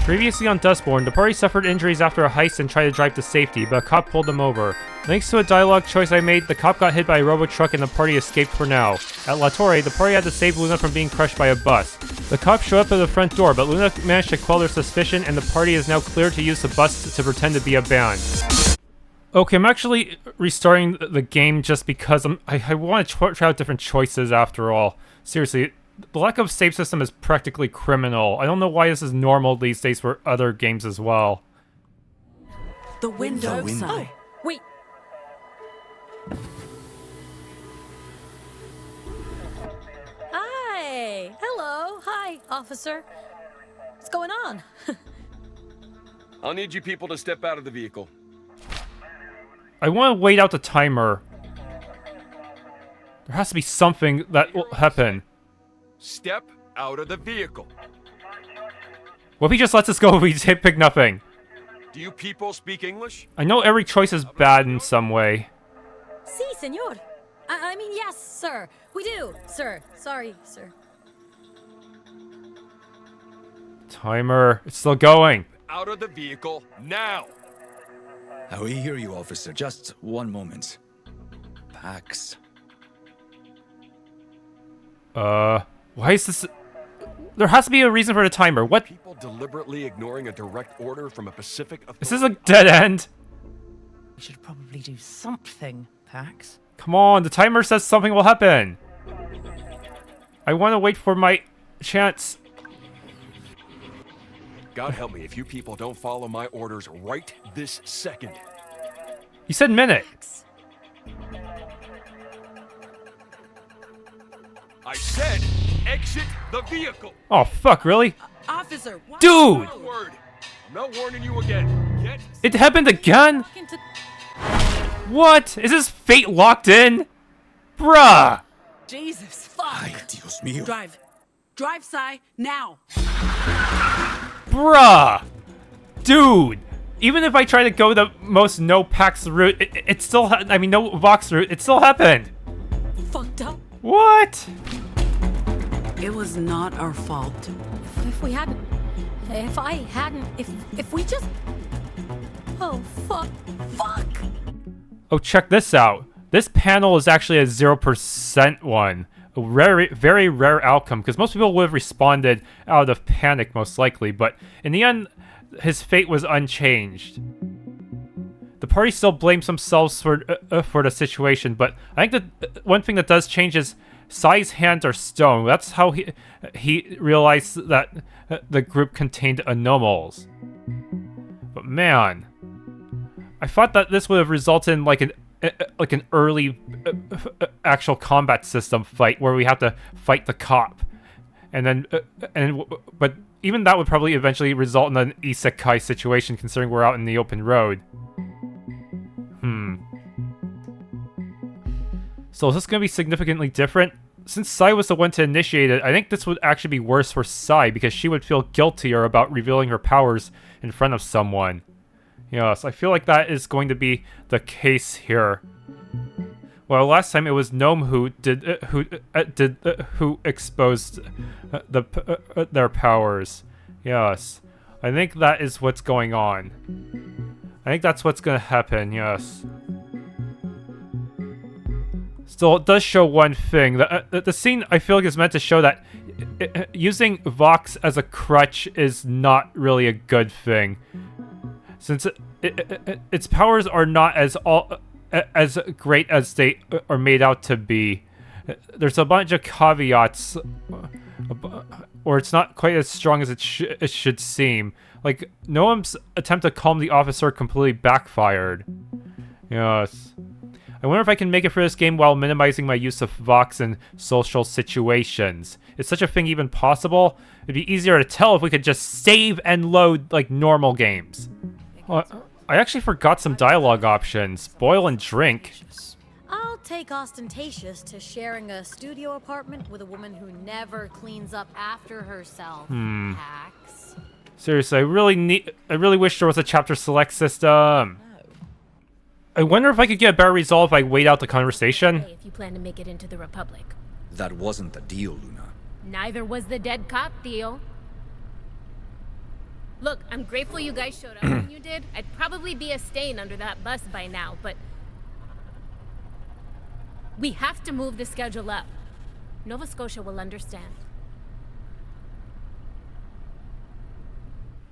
Previously on Dustborn, the party suffered injuries after a heist and tried to drive to safety, but a cop pulled them over. Thanks to a dialogue choice I made, the cop got hit by a robo-truck and the party escaped for now. At La Torre, the party had to save Luna from being crushed by a bus. The cops showed up at the front door, but Luna managed to quell their suspicion and the party is now clear to use the bus to pretend to be a band. Okay, I'm actually restarting the game just because I want to try out different choices after all. Seriously. The lack of save system is practically criminal. I don't know why this is normal these days for other games as well. The window. Oh, wait. Hi. Hello. Hi, officer. What's going on? I'll need you people to step out of the vehicle. I want to wait out the timer. There has to be something that will happen. Step out of the vehicle. What if he just lets us go if we pick nothing? Do you people speak English? I know every choice is bad in some way. Si, senor. I mean, yes, sir. We do, sir. Sorry, sir. Timer. It's still going. Out of the vehicle now. We hear you, officer. Just one moment. Pax. Why is this... There has to be a reason for the timer. What? People deliberately ignoring a direct order from a Pacific authority. Is this a dead end? We should probably do something, Pax. Come on, the timer says something will happen. I want to wait for my chance. God help me if you people don't follow my orders right this second. You said minute. I said exit the vehicle. Oh, fuck, really? Officer, what? Dude! One word. I'm not warning you again. Get... It happened again? What? Is this fate locked in? Bruh! Jesus, fuck. Ay, Dios mío. Drive. Drive, Sai, now. Bruh! Dude! Even if I try to go the most no-Pax route, it still no Vox route, it still happened! Fucked up. What? It was not our fault. If we hadn't... If I hadn't... If we just... Oh, fuck. Fuck! Oh, check this out. This panel is actually a 0% one. A very, very rare outcome, because most people would have responded out of panic, most likely, but in the end, his fate was unchanged. The party still blames themselves for the situation, but I think that one thing that does change is Sai's hands are stone. That's how he realized that the group contained Anomals. But man, I thought that this would have resulted in like an early actual combat system fight where we have to fight the cop, but even that would probably eventually result in an isekai situation, considering we're out in the open road. So is this going to be significantly different? Since Sai was the one to initiate it, I think this would actually be worse for Sai, because she would feel guiltier about revealing her powers in front of someone. Yes, I feel like that is going to be the case here. Well, last time it was Noam who exposed their powers. Yes, I think that is what's going on. I think that's what's going to happen. Yes. Still, it does show one thing. The scene, I feel like, is meant to show that using Vox as a crutch is not really a good thing, since its powers are not as great as they are made out to be. There's a bunch of caveats, or it's not quite as strong as it should seem. Like, Noam's attempt to calm the officer completely backfired. Yes. I wonder if I can make it for this game while minimizing my use of Vox in social situations. Is such a thing even possible? It'd be easier to tell if we could just save and load like normal games. I actually forgot some dialogue options. Boil and drink. I'll take ostentatious to sharing a studio apartment with a woman who never cleans up after herself. Hacks. Seriously, I really wish there was a chapter select system. I wonder if I could get a better result if I wait out the conversation. Hey, if you plan to make it into the Republic. That wasn't the deal, Luna. Neither was the dead cop, Theo. Look, I'm grateful you guys showed up when you did. I'd probably be a stain under that bus by now, but... we have to move the schedule up. Nova Scotia will understand.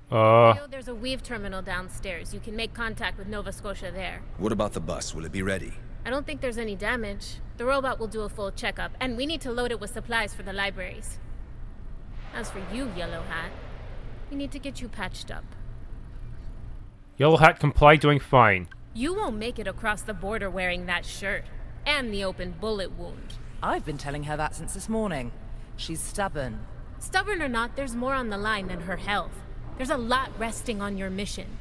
Theo, there's a weave terminal downstairs. You can make contact with Nova Scotia there. What about the bus? Will it be ready? I don't think there's any damage. The robot will do a full checkup, and we need to load it with supplies for the libraries. As for you, Yellow Hat, we need to get you patched up. Yellow Hat complied, doing fine. You won't make it across the border wearing that shirt, and the open bullet wound. I've been telling her that since this morning. She's stubborn. Stubborn or not, there's more on the line than her health. There's a lot resting on your mission.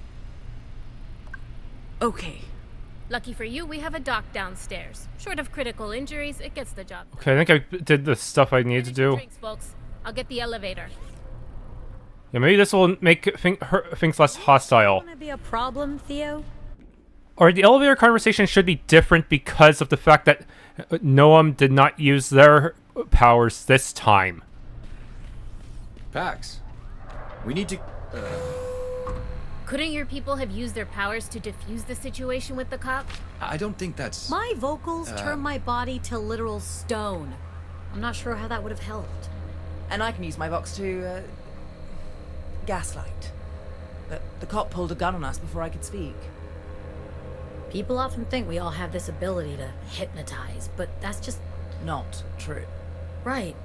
Okay. Lucky for you, we have a dock downstairs. Short of critical injuries, it gets the job. Okay, I think I did the stuff I needed to Finish your do. drinks, folks. I'll get the elevator. Yeah, maybe this will make things less hostile. Wanna be a problem, Theo? Or the elevator conversation should be different because of the fact that Noam did not use their powers this time. Pax, we need to... Couldn't your people have used their powers to defuse the situation with the cop? I don't think that's... My vocals turn my body to literal stone. I'm not sure how that would have helped. And I can use my vox to, gaslight. But the cop pulled a gun on us before I could speak. People often think we all have this ability to hypnotize, but that's just Not true. right.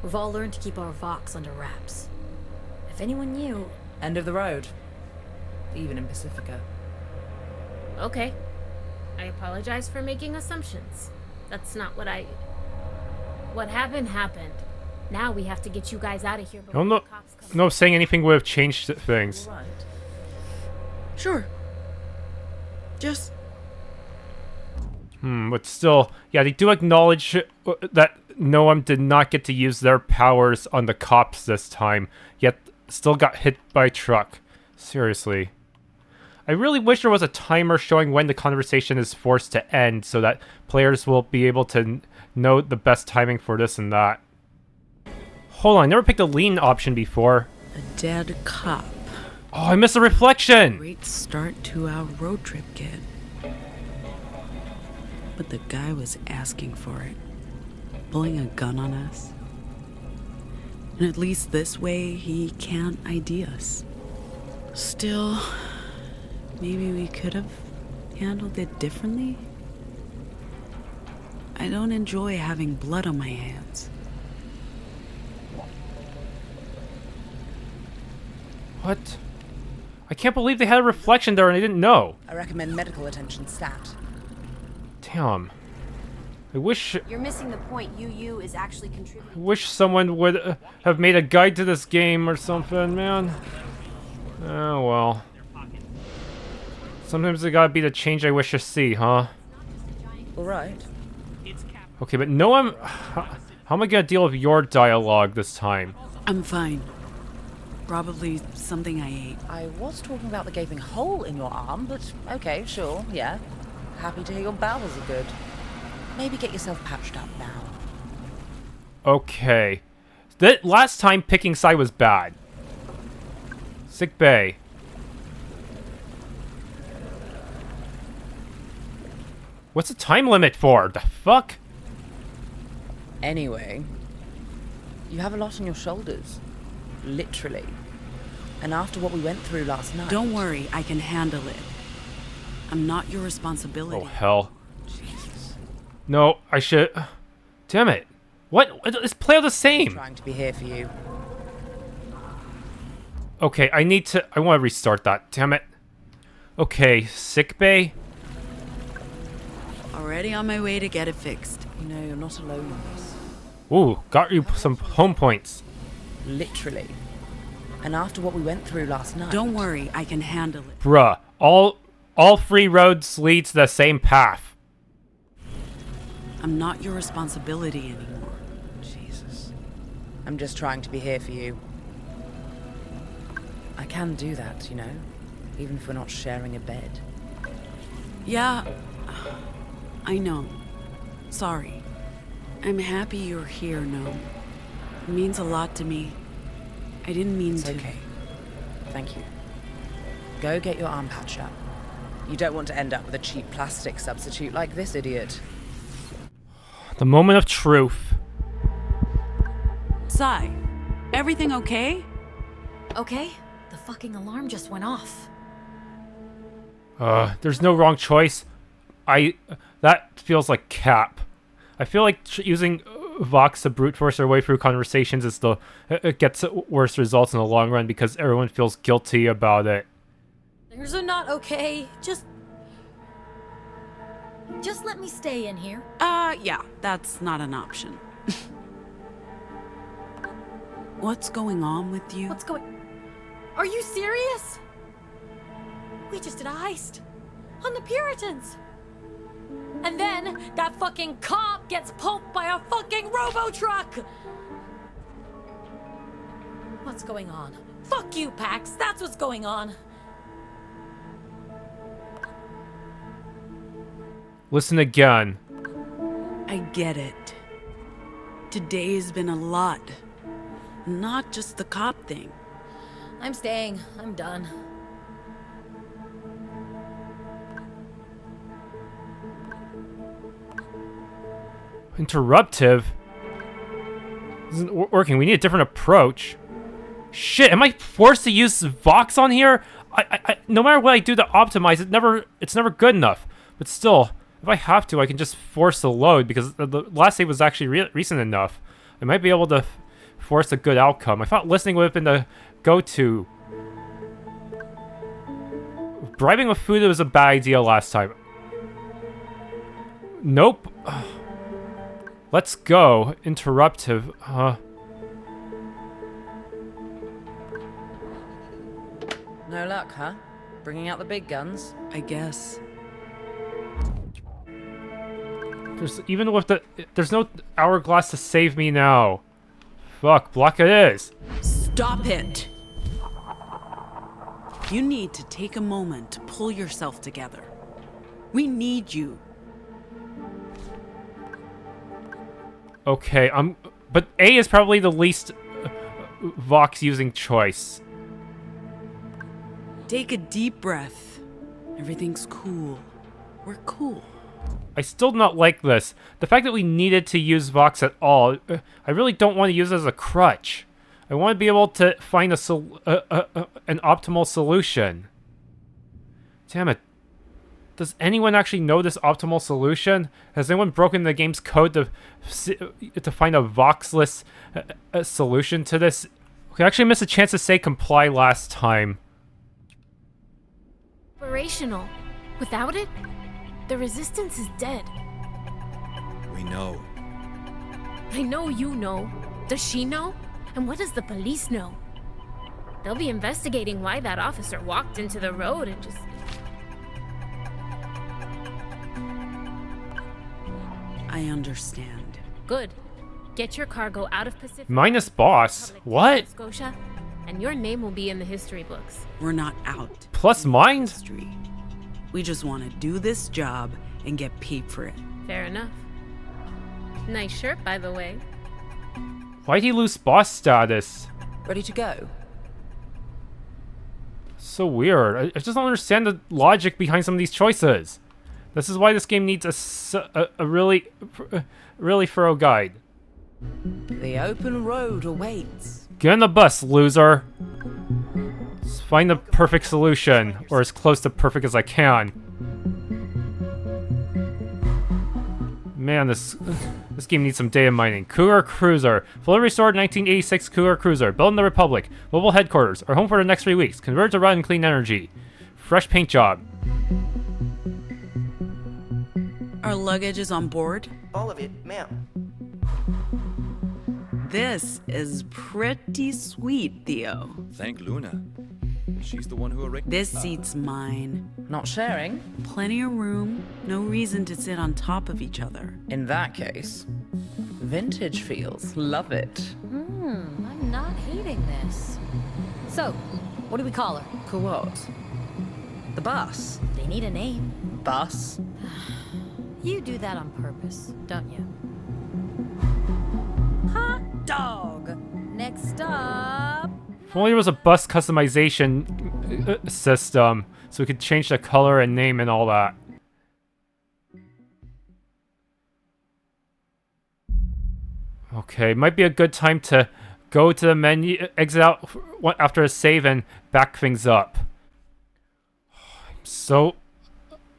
We've all learned to keep our vox under wraps. If anyone knew... End of the road. Even in Pacifica. Okay. I apologize for making assumptions. That's not what I... What happened, happened. Now we have to get you guys out of here before No, the cops come. no, saying anything would have changed things. Right. Sure. Just But still, yeah, they do acknowledge that Noam did not get to use their powers on the cops this time, yet still got hit by a truck. Seriously. I really wish there was a timer showing when the conversation is forced to end so that players will be able to know the best timing for this and that. Hold on, I never picked a lean option before. a dead cop. Oh, I missed a reflection! Great start to our road trip, kid. But the guy was asking for it. Pulling a gun on us. And at least this way, he can't ID us. Still, maybe we could have handled it differently? I don't enjoy having blood on my hands. What? I can't believe they had a reflection there and I didn't know. I recommend medical attention stat. Damn. I wish You're missing the point. UU is actually contributing. someone would have made a guide to this game or something, man. Oh well. Sometimes it gotta be the change I wish to see, huh? Alright. Okay, but Noam, how am I gonna deal with your dialogue this time? I'm fine. Probably something I ate. I was talking about the gaping hole in your arm, but okay, sure, yeah. Happy to hear your bowels are good. Maybe get yourself patched up now. Okay. That last time picking side was bad. Sick bay. What's the time limit for? The fuck? Anyway, you have a lot on your shoulders. Literally. And after what we went through last night... Don't worry, I can handle it. I'm not your responsibility. Oh, hell. No, I should... Damn it. What? Let's play out the same. Trying to be here for you. Okay, I want to restart that. Damn it. Okay, sick bay. Already on my way to get it fixed. You know, you're not alone in this. Ooh, got you some home points. Literally. And after what we went through last night... Don't worry, I can handle it. Bruh, all free roads lead to the same path. I'm not your responsibility anymore. Jesus. I'm just trying to be here for you. I can do that, you know? Even if we're not sharing a bed. Yeah, I know. Sorry. I'm happy you're here, Noam. It means a lot to me. I didn't mean It's to. okay. Thank you. Go get your arm patched up. You don't want to end up with a cheap plastic substitute like this idiot. The moment of truth. Sai, everything okay? Okay, the fucking alarm just went off. There's no wrong choice. That feels like Cap. I feel like using Vox to brute force their way through conversations it gets worse results in the long run because everyone feels guilty about it. Things are not okay. Just let me stay in here. Yeah, that's not an option. What's going on with you? Are you serious? We just did a heist on the Puritans. And then that fucking cop gets pulped by a fucking robo-truck! What's going on? Fuck you, Pax. That's what's going on. Listen again. I get it. Today's been a lot. Not just the cop thing. I'm staying. I'm done. Interruptive? This isn't working. We need a different approach. Shit, am I forced to use Vox on here? No matter what I do to optimize, it's never good enough. But still, if I have to, I can just force the load because the last save was actually recent enough. I might be able to force a good outcome. I thought listening would have been the go-to. Bribing with food was a bad idea last time. Nope. Let's go. Interruptive. No luck, huh? Bringing out the big guns? I guess. There's no hourglass to save me now. Fuck, block it is. Stop it! You need to take a moment to pull yourself together. We need you. Okay, but A is probably the least Vox using choice. Take a deep breath. Everything's cool. We're cool. I still do not like this. The fact that we needed to use Vox at all, I really don't want to use it as a crutch. I want to be able to find an optimal solution. Damn it. Does anyone actually know this optimal solution? Has anyone broken the game's code to find a Voxless solution to this? We actually missed a chance to say comply last time. Operational. Without it, the resistance is dead. We know. I know you know. Does she know? And what does the police know? They'll be investigating why that officer walked into the road and just... I understand. Good. Get your cargo out of Pacifica. Minus boss. What? Nova Scotia, and your name will be in the history books. We're not out. Plus mine? History. We just want to do this job and get paid for it. Fair enough. Nice shirt, by the way. Why'd he lose boss status? Ready to go? So weird. I just don't understand the logic behind some of these choices. This is why this game needs a really thorough guide. The open road awaits. Get on the bus, loser. Let's find the perfect solution, or as close to perfect as I can. Man, this game needs some data mining. Cougar Cruiser. Fully restored 1986 Cougar Cruiser. Built in the Republic. Mobile headquarters. Our home for the next 3 weeks. Converted to run clean energy. Fresh paint job. Our luggage is on board. All of it, ma'am. This is pretty sweet, Theo. Thank Luna. She's the one who arranged. This seat's mine. Not sharing? Plenty of room. No reason to sit on top of each other. In that case, vintage feels. Love it. I'm not hating this. So, what do we call her? Cool what? The bus. They need a name. Bus? You do that on purpose, don't you? Hot dog. Next up... only there was a bus customization system, so we could change the color and name and all that. Okay, might be a good time to go to the menu, exit out after a save, and back things up.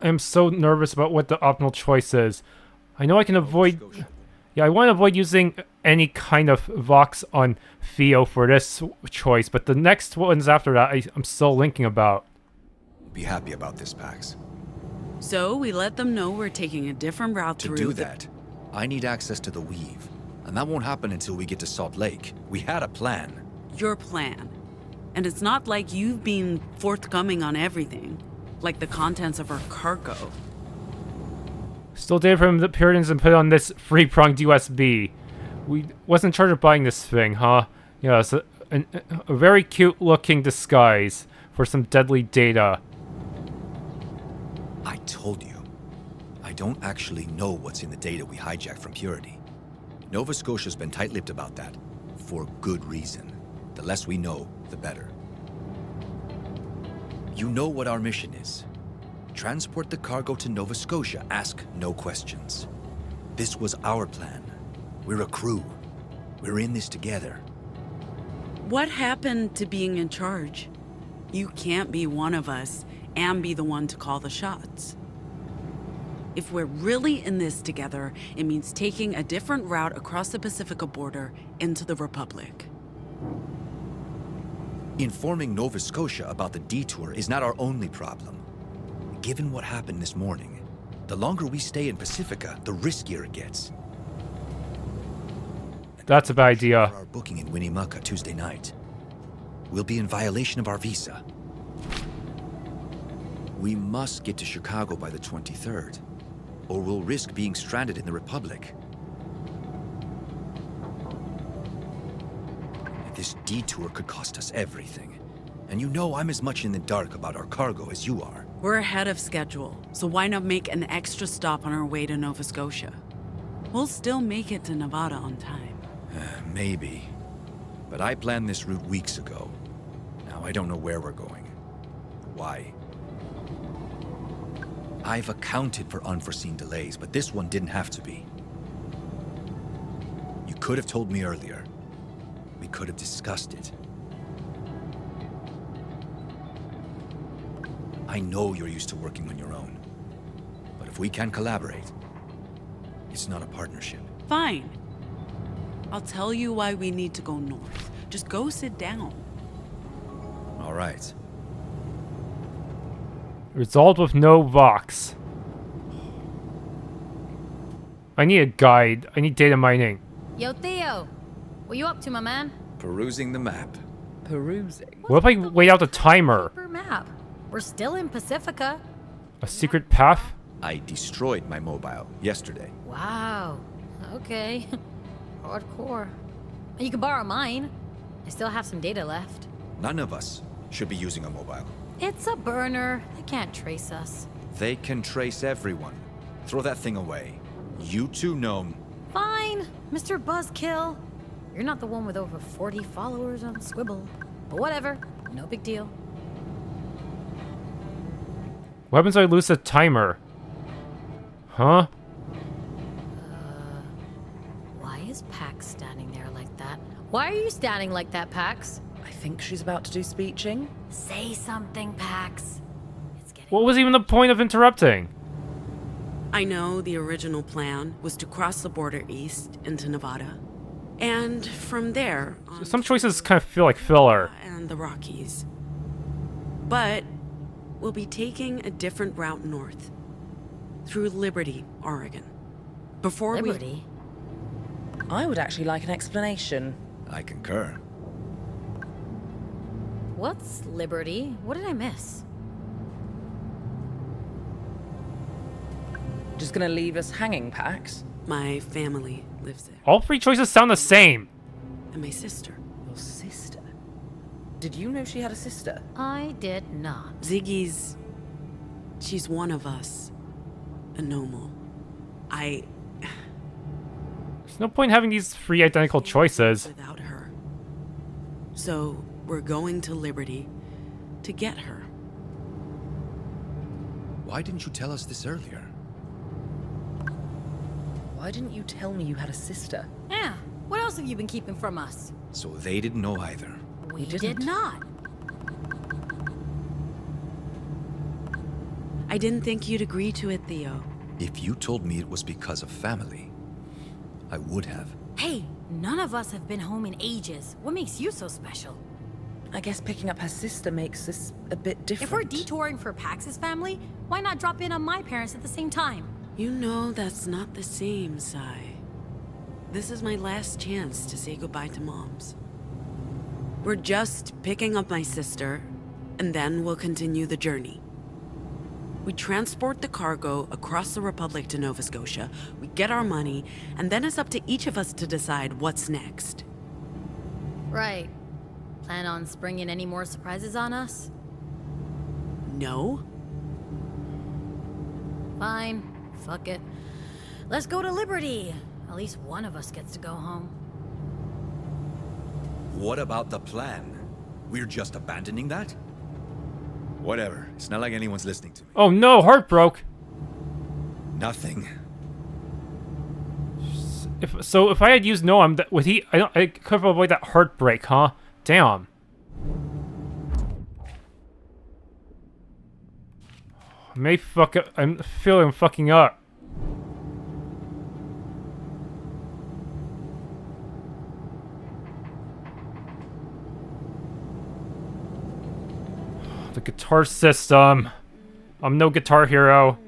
I'm so nervous about what the optimal choice is. I know I can avoid... Yeah, I want to avoid using any kind of Vox on Theo for this choice, but the next ones after that, I'm still thinking about. Be happy about this, Pax. So we let them know we're taking a different route To through do that, I need access to the Weave. And that won't happen until we get to Salt Lake. We had a plan. Your plan. And it's not like you've been forthcoming on everything, like the contents of our cargo. Still data from the Puritans and put on this three-pronged USB. We wasn't in charge of buying this thing, huh? Yeah, it's a very cute-looking disguise for some deadly data. I told you. I don't actually know what's in the data we hijacked from Purity. Nova Scotia's been tight-lipped about that, for good reason. The less we know, the better. You know what our mission is. Transport the cargo to Nova Scotia, ask no questions. This was our plan. We're a crew. We're in this together. What happened to being in charge? You can't be one of us and be the one to call the shots. If we're really in this together, it means taking a different route across the Pacifica border into the Republic. Informing Nova Scotia about the detour is not our only problem. Given what happened this morning, the longer we stay in Pacifica, the riskier it gets. That's a bad idea. For our booking in Winnemucca Tuesday night, we'll be in violation of our visa. We must get to Chicago by the 23rd, or we'll risk being stranded in the Republic. This detour could cost us everything. And you know I'm as much in the dark about our cargo as you are. We're ahead of schedule, so why not make an extra stop on our way to Nova Scotia? We'll still make it to Nevada on time. Maybe. But I planned this route weeks ago. Now I don't know where we're going. Why? I've accounted for unforeseen delays, but this one didn't have to be. You could have told me earlier. We could have discussed it. I know you're used to working on your own. But if we can collaborate, it's not a partnership. Fine. I'll tell you why we need to go north. Just go sit down. All right. Resolved with no Vox. I need a guide. I need data mining. Yo, Theo! What you up to, my man? Perusing the map. Perusing. What if I wait out the timer? Paper map. We're still in Pacifica. A secret path? I destroyed my mobile yesterday. Wow. Okay. Hardcore. You can borrow mine. I still have some data left. None of us should be using a mobile. It's a burner. They can't trace us. They can trace everyone. Throw that thing away. You too, Noam. Fine, Mr. Buzzkill. You're not the one with over 40 followers on Squibble. But whatever. No big deal. What happens if I lose the timer? Huh? Why is Pax standing there like that? Why are you standing like that, Pax? I think she's about to do speeching. Say something, Pax. It's getting... What was even the point of interrupting? I know the original plan was to cross the border east into Nevada. And from there... Some choices kind of feel like filler. And the Rockies. But we'll be taking a different route north. Through Liberty, Oregon. Before Liberty? I would actually like an explanation. I concur. What's Liberty? What did I miss? Just gonna leave us hanging, Pax? My family lives there. All three choices sound the same. And my sister. Your sister? Did you know she had a sister? I did not. Ziggy's... She's one of us. Anomals. There's no point in having these three identical choices. Without her. So, We're going to Liberty to get her. Why didn't you tell us this earlier? Why didn't you tell me you had a sister? Yeah, what else have you been keeping from us? So they didn't know either. We didn't. did not. I didn't think you'd agree to it, Theo. If you told me it was because of family, I would have. Hey, none of us have been home in ages. What makes you so special? I guess picking up her sister makes this a bit different. If we're detouring for Pax's family, why not drop in on my parents at the same time? You know that's not the same, Sai. This is my last chance to say goodbye to Moms. We're just picking up my sister, and then we'll continue the journey. We transport the cargo across the Republic to Nova Scotia, we get our money, and then it's up to each of us to decide what's next. Right. Plan on springing any more surprises on us? No? Fine. Fuck it. Let's go to Liberty. At least one of us gets to go home. What about the plan? We're just abandoning that? Whatever. It's not like anyone's listening to me. Oh no, heart broke. Nothing. If I had used Noam, would he? I could have avoided that heartbreak, huh? Damn. May fuck up. I'm feeling fucking up. The guitar system. I'm no guitar hero.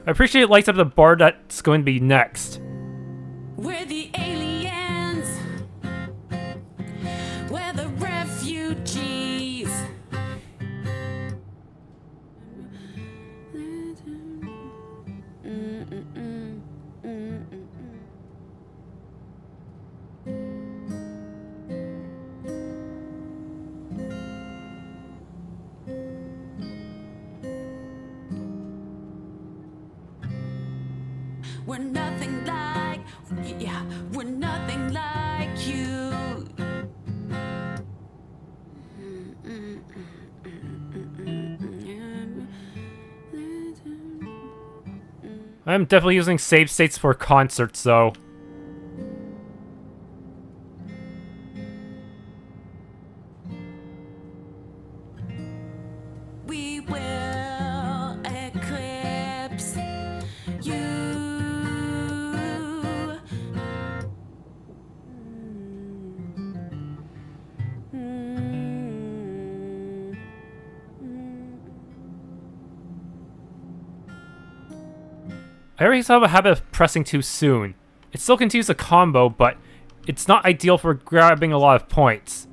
I appreciate it lights up the bar that's going to be next. We're the aliens. We're the refugees. We're nothing like, yeah, we're nothing like you. I'm definitely using save states for concerts, though. We will eclipse you. I already have a habit of pressing too soon. It still continues a combo, but it's not ideal for grabbing a lot of points.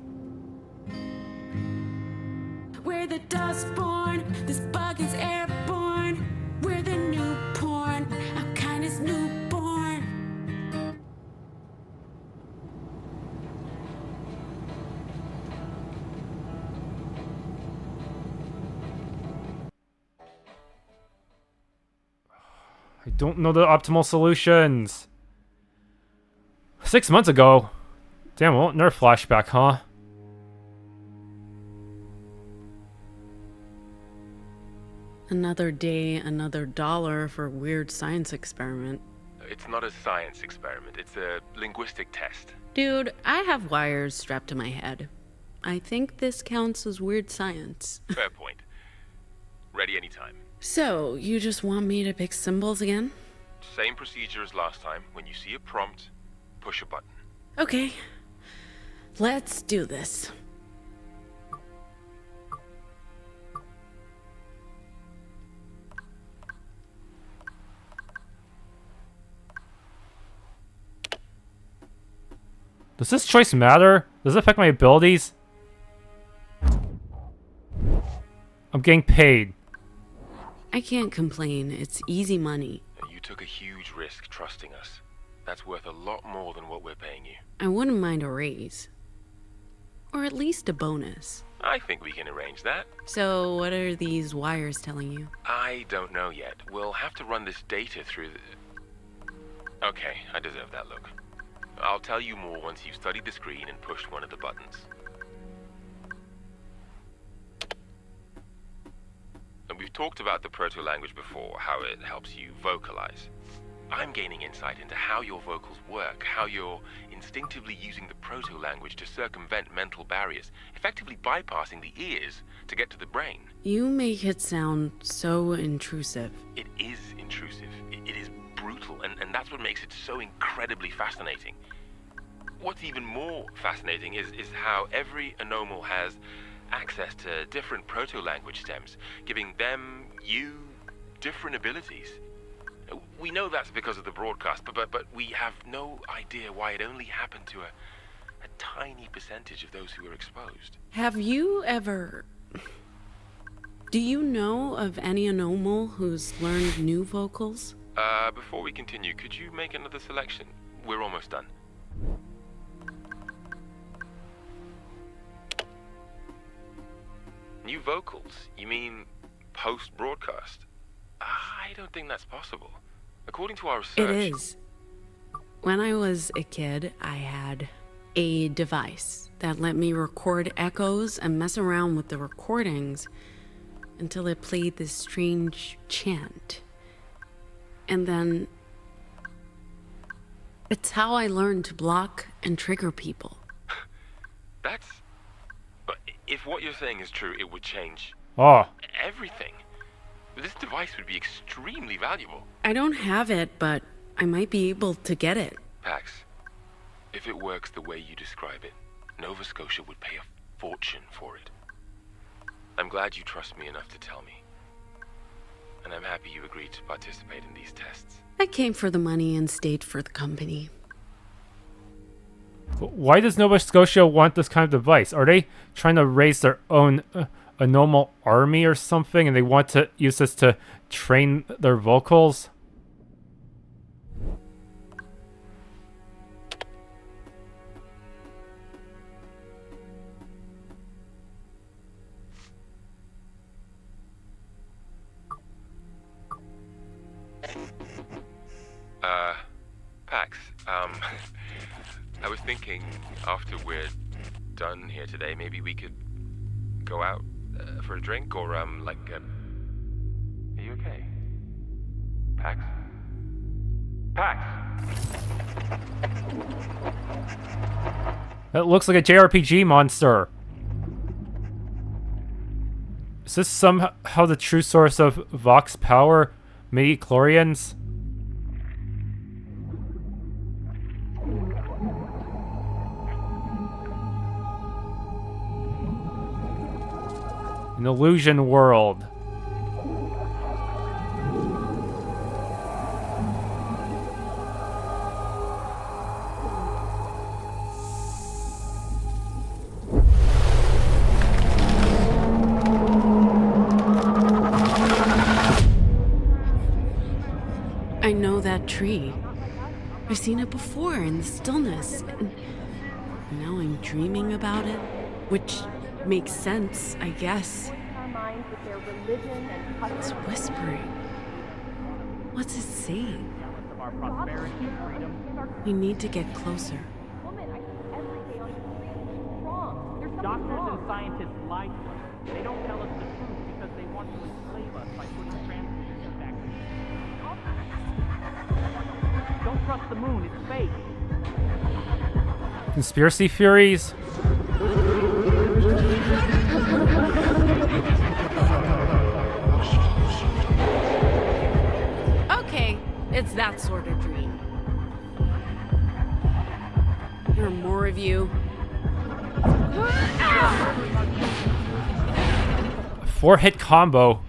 We're the Dustborn, this bug is airborne. We're the new porn, our kind is newborn. I don't know the optimal solutions. 6 months ago? Damn, well, another flashback, huh? Another day, another dollar for weird science experiment. It's not a science experiment, it's a linguistic test. Dude, I have wires strapped to my head. I think this counts as weird science. Fair point. Ready anytime. So, you just want me to pick symbols again? Same procedure as last time. When you see a prompt, push a button. Okay. Let's do this. Does this choice matter? Does it affect my abilities? I'm getting paid. I can't complain. It's easy money. You took a huge risk trusting us. That's worth a lot more than what we're paying you. I wouldn't mind a raise. Or at least a bonus. I think we can arrange that. So, what are these wires telling you? I don't know yet. We'll have to run this data through the... Okay, I deserve that look. I'll tell you more once you've studied the screen and pushed one of the buttons. And we've talked about the proto-language before, how it helps you vocalize. I'm gaining insight into how your vocals work, how you're instinctively using the proto-language to circumvent mental barriers, effectively bypassing the ears to get to the brain. You make it sound so intrusive. It is intrusive. It is brutal, and that's what makes it so incredibly fascinating. What's even more fascinating is how every Anomal has access to different proto-language stems, giving them, you, different abilities. We know that's because of the broadcast, but we have no idea why it only happened to a tiny percentage of those who were exposed. Have you ever... Do you know of any Anomal who's learned new vocals? Before we continue, could you make another selection? We're almost done. New vocals? You mean post-broadcast? I don't think that's possible. According to our research... It is. When I was a kid, I had a device that let me record echoes and mess around with the recordings until it played this strange chant. And then... It's how I learned to block and trigger people. That's... But if what you're saying is true, it would change... everything. This device would be extremely valuable. I don't have it, but I might be able to get it. Pax, if it works the way you describe it, Nova Scotia would pay a fortune for it. I'm glad you trust me enough to tell me. And I'm happy you agreed to participate in these tests. I came for the money and stayed for the company. Why does Nova Scotia want this kind of device? Are they trying to raise their own Anomal army or something, and they want to use this to train their vocals? Pax, I was thinking after we're done here today, maybe we could go out for a drink or, are you okay? Pax? Pax! That looks like a JRPG monster. Is this somehow the true source of Vox power? Midi-chlorians? An illusion world. I know that tree. I've seen it before in the stillness, and now I'm dreaming about it, which makes sense, I guess. It's whispering. What's it saying? We need to get closer. Doctors and scientists lie to us. They don't tell us the truth because they want to enslave us by putting transmission factories. Don't trust the moon, it's fake. Conspiracy theories? Okay, it's that sort of dream. There are more of you. A 4-hit combo.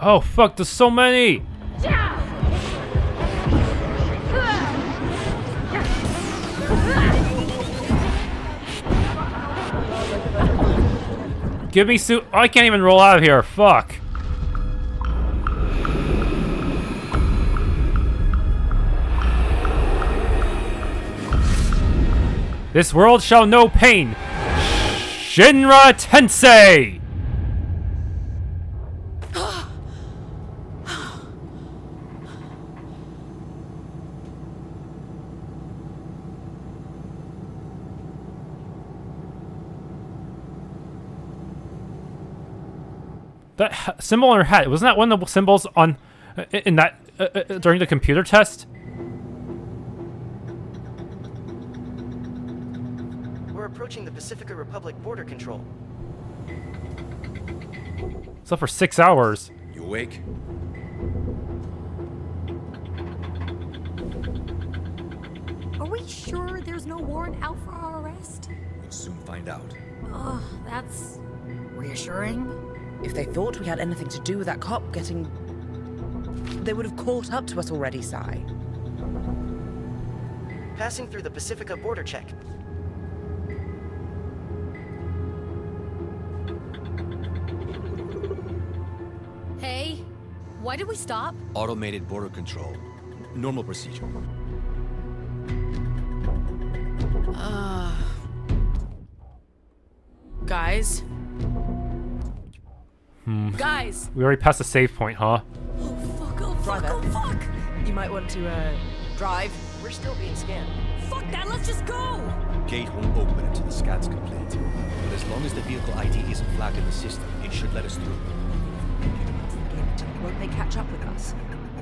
Oh fuck, there's so many! Give me suit. Oh, I can't even roll out of here. Fuck. This world shall know pain. Shinra Tensei! That symbol on her hat, wasn't that one of the symbols on in that during the computer test? We're approaching the Pacifica Republic border control. It's up for 6 hours. You awake? Are we sure there's no warrant out for our arrest? We'll soon find out. Ugh, that's reassuring. If they thought we had anything to do with that cop getting... They would have caught up to us already, Sai. Passing through the Pacifica border check. Hey, why did we stop? Automated border control. Normal procedure. Guys? Guys! We already passed the save point, huh? Oh fuck, oh fuck, Driver. oh fuck! You might want to, drive. We're still being scanned. Fuck that, let's just go! Gate won't open until the scan's complete. But as long as the vehicle ID isn't flagged in the system, it should let us through. Won't they catch up with us?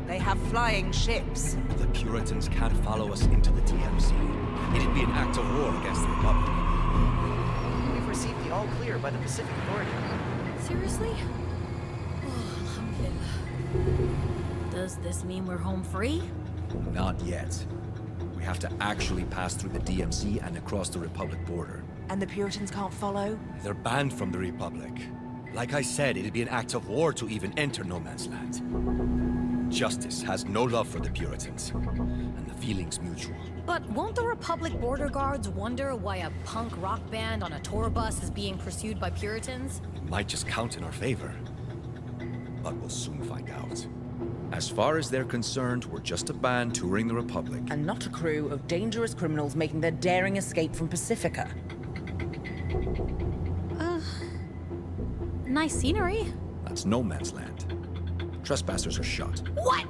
They have flying ships. The Puritans can't follow us into the DMZ. It'd be an act of war against the Republic. We've received the all clear by the Pacific Authority. Seriously? Oh, alhamdulillah. Does this mean we're home free? Not yet. We have to actually pass through the DMZ and across the Republic border. And the Puritans can't follow? They're banned from the Republic. Like I said, it'd be an act of war to even enter no man's land. Justice has no love for the Puritans, and the feeling's mutual. But won't the Republic border guards wonder why a punk rock band on a tour bus is being pursued by Puritans? It might just count in our favor. But we'll soon find out. As far as they're concerned, we're just a band touring the Republic. And not a crew of dangerous criminals making their daring escape from Pacifica. Nice scenery. That's no man's land. Trespassers are shot. What?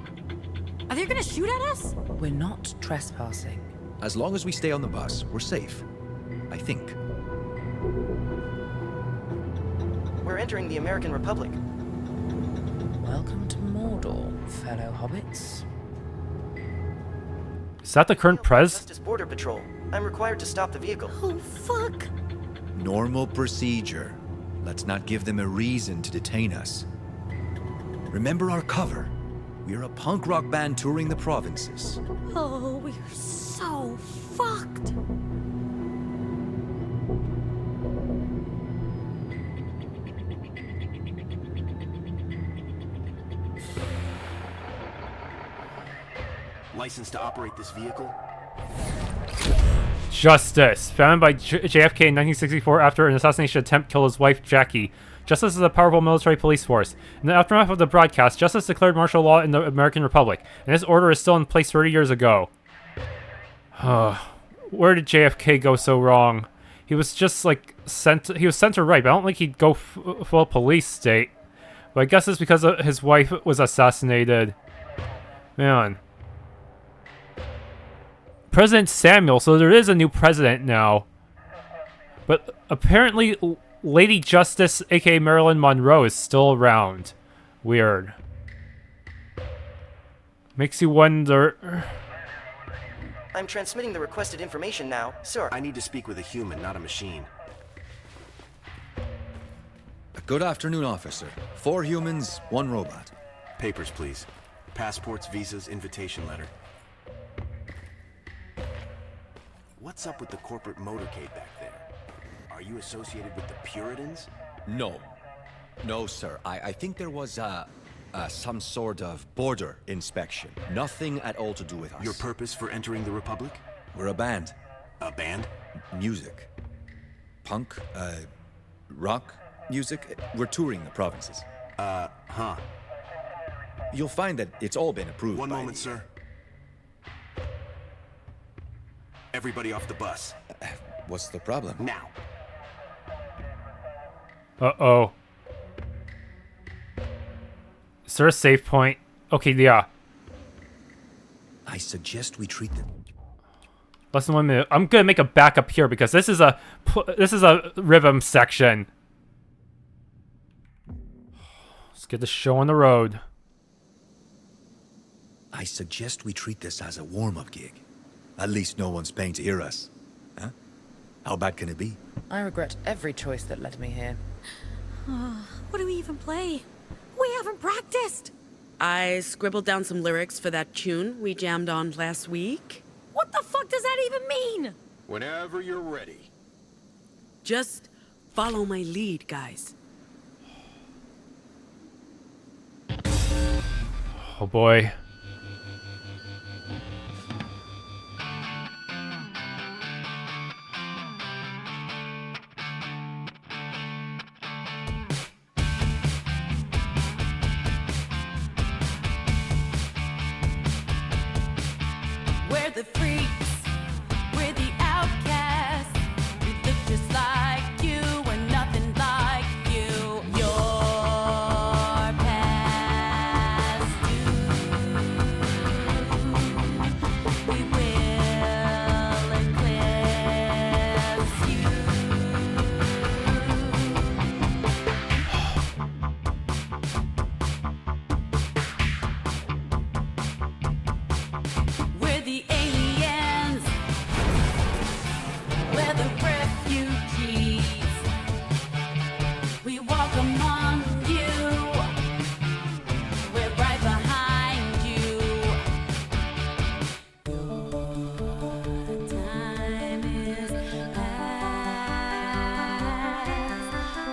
Are they gonna shoot at us? We're not trespassing. As long as we stay on the bus, we're safe. I think. We're entering the American Republic. Welcome to Mordor, fellow hobbits. Is that the current prez? Justice Border Patrol. I'm required to stop the vehicle. Oh, fuck. Normal procedure. Let's not give them a reason to detain us. Remember our cover. We're a punk rock band touring the provinces. Oh, we're so fucked. License to operate this vehicle? Justice. Founded by JFK in 1964 after an assassination attempt killed his wife, Jackie. Justice is a powerful military police force. In the aftermath of the broadcast, Justice declared martial law in the American Republic, and this order is still in place 30 years ago. Where did JFK go so wrong? He was just, like, he was center right, but I don't think he'd go full police state. But I guess it's because his wife was assassinated. Man. President Samuel, so there is a new president now. But apparently Lady Justice, aka Marilyn Monroe, is still around. Weird. Makes you wonder... I'm transmitting the requested information now, sir. I need to speak with a human, not a machine. Good afternoon, officer. 4 humans, 1 robot. Papers, please. Passports, visas, invitation letter. What's up with the corporate motorcade back there? Are you associated with the Puritans? No. No, sir. I think there was, some sort of border inspection. Nothing at all to do with us. Your purpose for entering the Republic? We're a band. A band? Music. Punk, rock music. We're touring the provinces. Huh. You'll find that it's all been approved. One moment, sir. Everybody off the bus. What's the problem? Now. Uh-oh. Is there a save point? Okay, yeah. I suggest we treat them. Less than 1 minute. I'm gonna make a backup here because this is a rhythm section. Let's get the show on the road. I suggest we treat this as a warm-up gig. At least no one's paying to hear us. Huh? How bad can it be? I regret every choice that led me here. What do we even play? We haven't practiced! I scribbled down some lyrics for that tune we jammed on last week. What the fuck does that even mean? Whenever you're ready. Just follow my lead, guys. Oh boy. We're the freaks, we're the outcasts. We look just like you, we're nothing like you. Your past due. We will eclipse you. We're the aliens. We're the refugees. We walk among you. We're right behind you. Your time is past.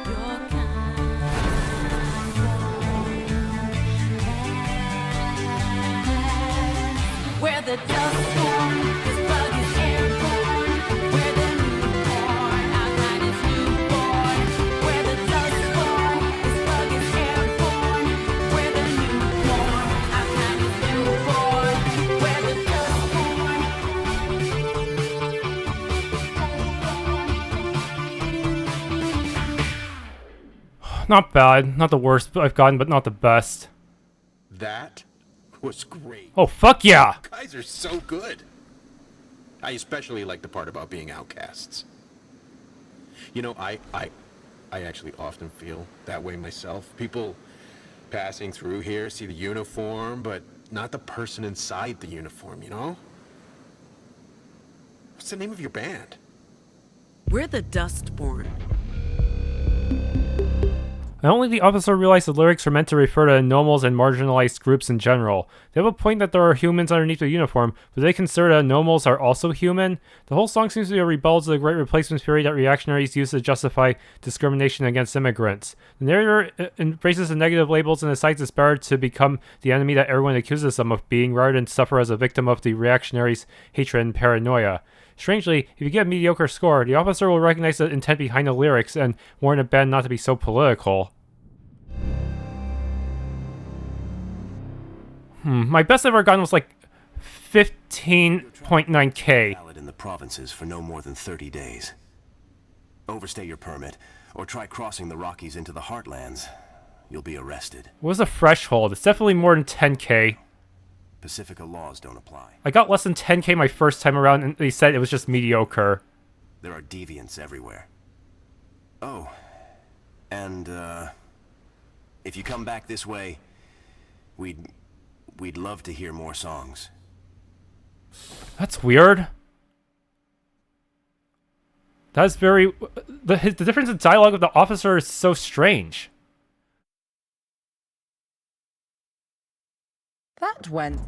Your kind won't. We're the Dustborn. This bug is airborne. We're the newborn. Our kind is newborn. We're the Dustborn. This bug is airborne. We're the newborn. Our kind is newborn. We're the Dustborn. Not bad. Not the worst I've gotten, but not the best. That was great. Oh, fuck yeah! You guys are so good. I especially like the part about being outcasts. You know, I actually often feel that way myself. People passing through here see the uniform, but not the person inside the uniform, you know? What's the name of your band? We're the Dustborn. Not only the officer realized the lyrics are meant to refer to anomals and marginalized groups in general. They have a point that there are humans underneath the uniform, but they consider that anomals are also human. The whole song seems to be a rebuttal to the Great Replacement theory that reactionaries use to justify discrimination against immigrants. The narrator embraces the negative labels and decides it's better to become the enemy that everyone accuses them of being, rather than suffer as a victim of the reactionaries' hatred and paranoia. Strangely, if you get a mediocre score, the officer will recognize the intent behind the lyrics and warn the band not to be so political. My best I've ever gotten was like 15.9k. Valid in the provinces for no more than 30 days. Overstay your permit, or try crossing the Rockies into the Heartlands. You'll be arrested. What was the threshold? It's definitely more than 10k. Pacifica laws don't apply. I got less than 10k my first time around, and they said it was just mediocre. There are deviants everywhere. Oh, and if you come back this way, we'd love to hear more songs. That's weird. That's very... The difference in dialogue of the officer is so strange. That went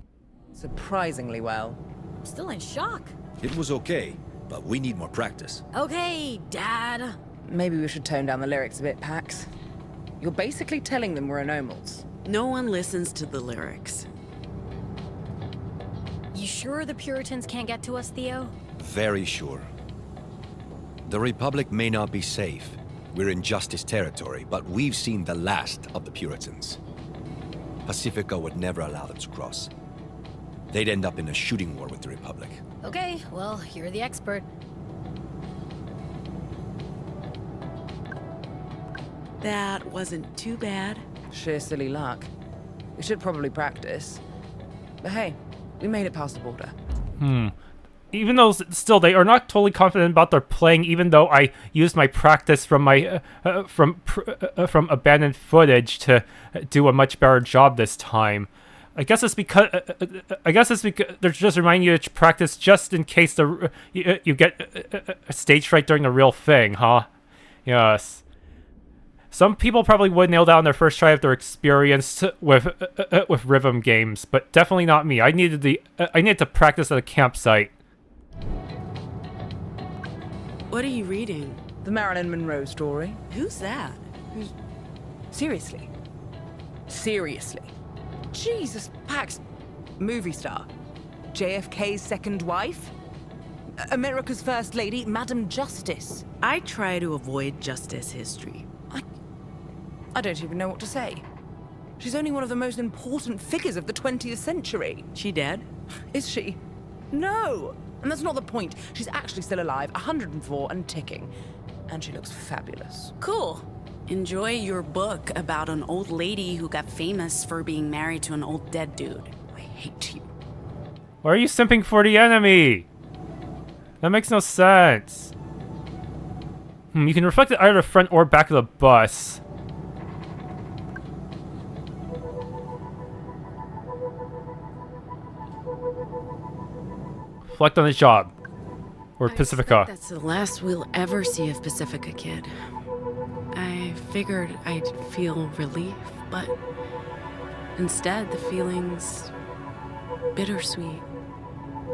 surprisingly well. I'm still in shock. It was okay, but we need more practice. Okay, Dad. Maybe we should tone down the lyrics a bit, Pax. You're basically telling them we're anomals. No one listens to the lyrics. You sure the Puritans can't get to us, Theo? Very sure. The Republic may not be safe. We're in Justice territory, but we've seen the last of the Puritans. Pacifica would never allow them to cross. They'd end up in a shooting war with the Republic. Okay, well, you're the expert. That wasn't too bad. Sheer silly luck. We should probably practice. But hey, we made it past the border. Even though still they are not totally confident about their playing, even though I used my practice from my from abandoned footage to do a much better job this time. I guess it's because they're just reminding you to practice just in case you get a stage fright during the real thing, huh? Yes. Some people probably would nail down their first try if they're experienced with rhythm games, but definitely not me. I needed to practice at a campsite. What are you reading? The Marilyn Monroe story. Who's that? Seriously? Seriously? Jesus, Pax. Movie star. JFK's second wife? America's first lady, Madam Justice. I try to avoid justice history. I don't even know what to say. She's only one of the most important figures of the 20th century. She dead? Is she? No! And that's not the point. She's actually still alive, 104 and ticking. And she looks fabulous. Cool. Enjoy your book about an old lady who got famous for being married to an old dead dude. I hate you. Why are you simping for the enemy? That makes no sense. You can reflect it either the front or back of the bus. Reflect on his job. Or Pacifica. That's the last we'll ever see of Pacifica, kid. I figured I'd feel relief, but instead the feeling's bittersweet.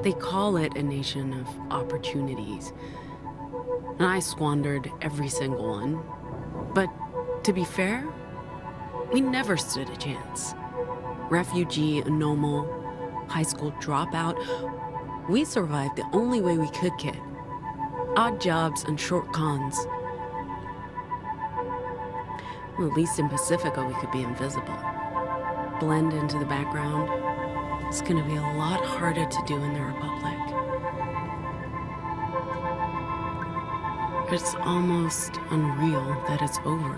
They call it a nation of opportunities, and I squandered every single one. But to be fair, we never stood a chance. Refugee, Anomal, high school dropout, we survived the only way we could, kid. Odd jobs and short cons. Well, at least in Pacifica, we could be invisible. Blend into the background. It's gonna be a lot harder to do in the Republic. It's almost unreal that it's over.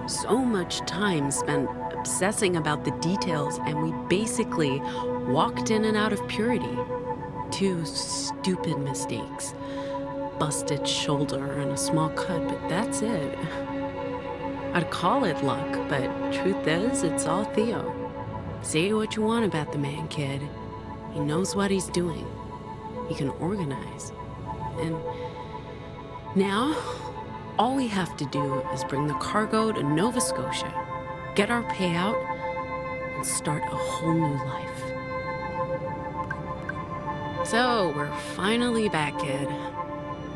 So much time spent obsessing about the details, and we basically walked in and out of purity. 2 stupid mistakes. Busted shoulder and a small cut, but that's it. I'd call it luck, but truth is, it's all Theo. Say what you want about the man, kid. He knows what he's doing. He can organize. And now, all we have to do is bring the cargo to Nova Scotia, get our payout, and start a whole new life. So, we're finally back, kid.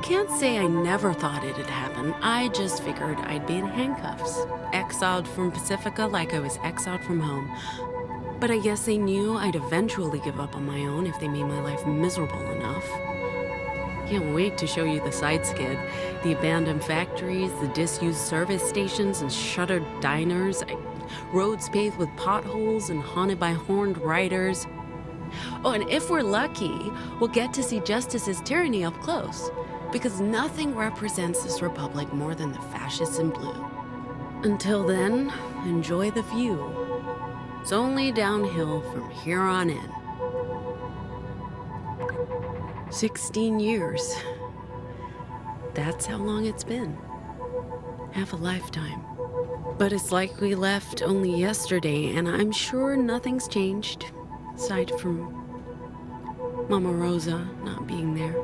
Can't say I never thought it'd happen. I just figured I'd be in handcuffs. Exiled from Pacifica like I was exiled from home. But I guess they knew I'd eventually give up on my own if they made my life miserable enough. Can't wait to show you the sights, kid. The abandoned factories, the disused service stations and shuttered diners, roads paved with potholes and haunted by horned riders. Oh, and if we're lucky, we'll get to see Justice's tyranny up close. Because nothing represents this republic more than the fascists in blue. Until then, enjoy the view. It's only downhill from here on in. 16 years. That's how long it's been. Half a lifetime. But it's like we left only yesterday, and I'm sure nothing's changed. Aside from Mama Rosa not being there.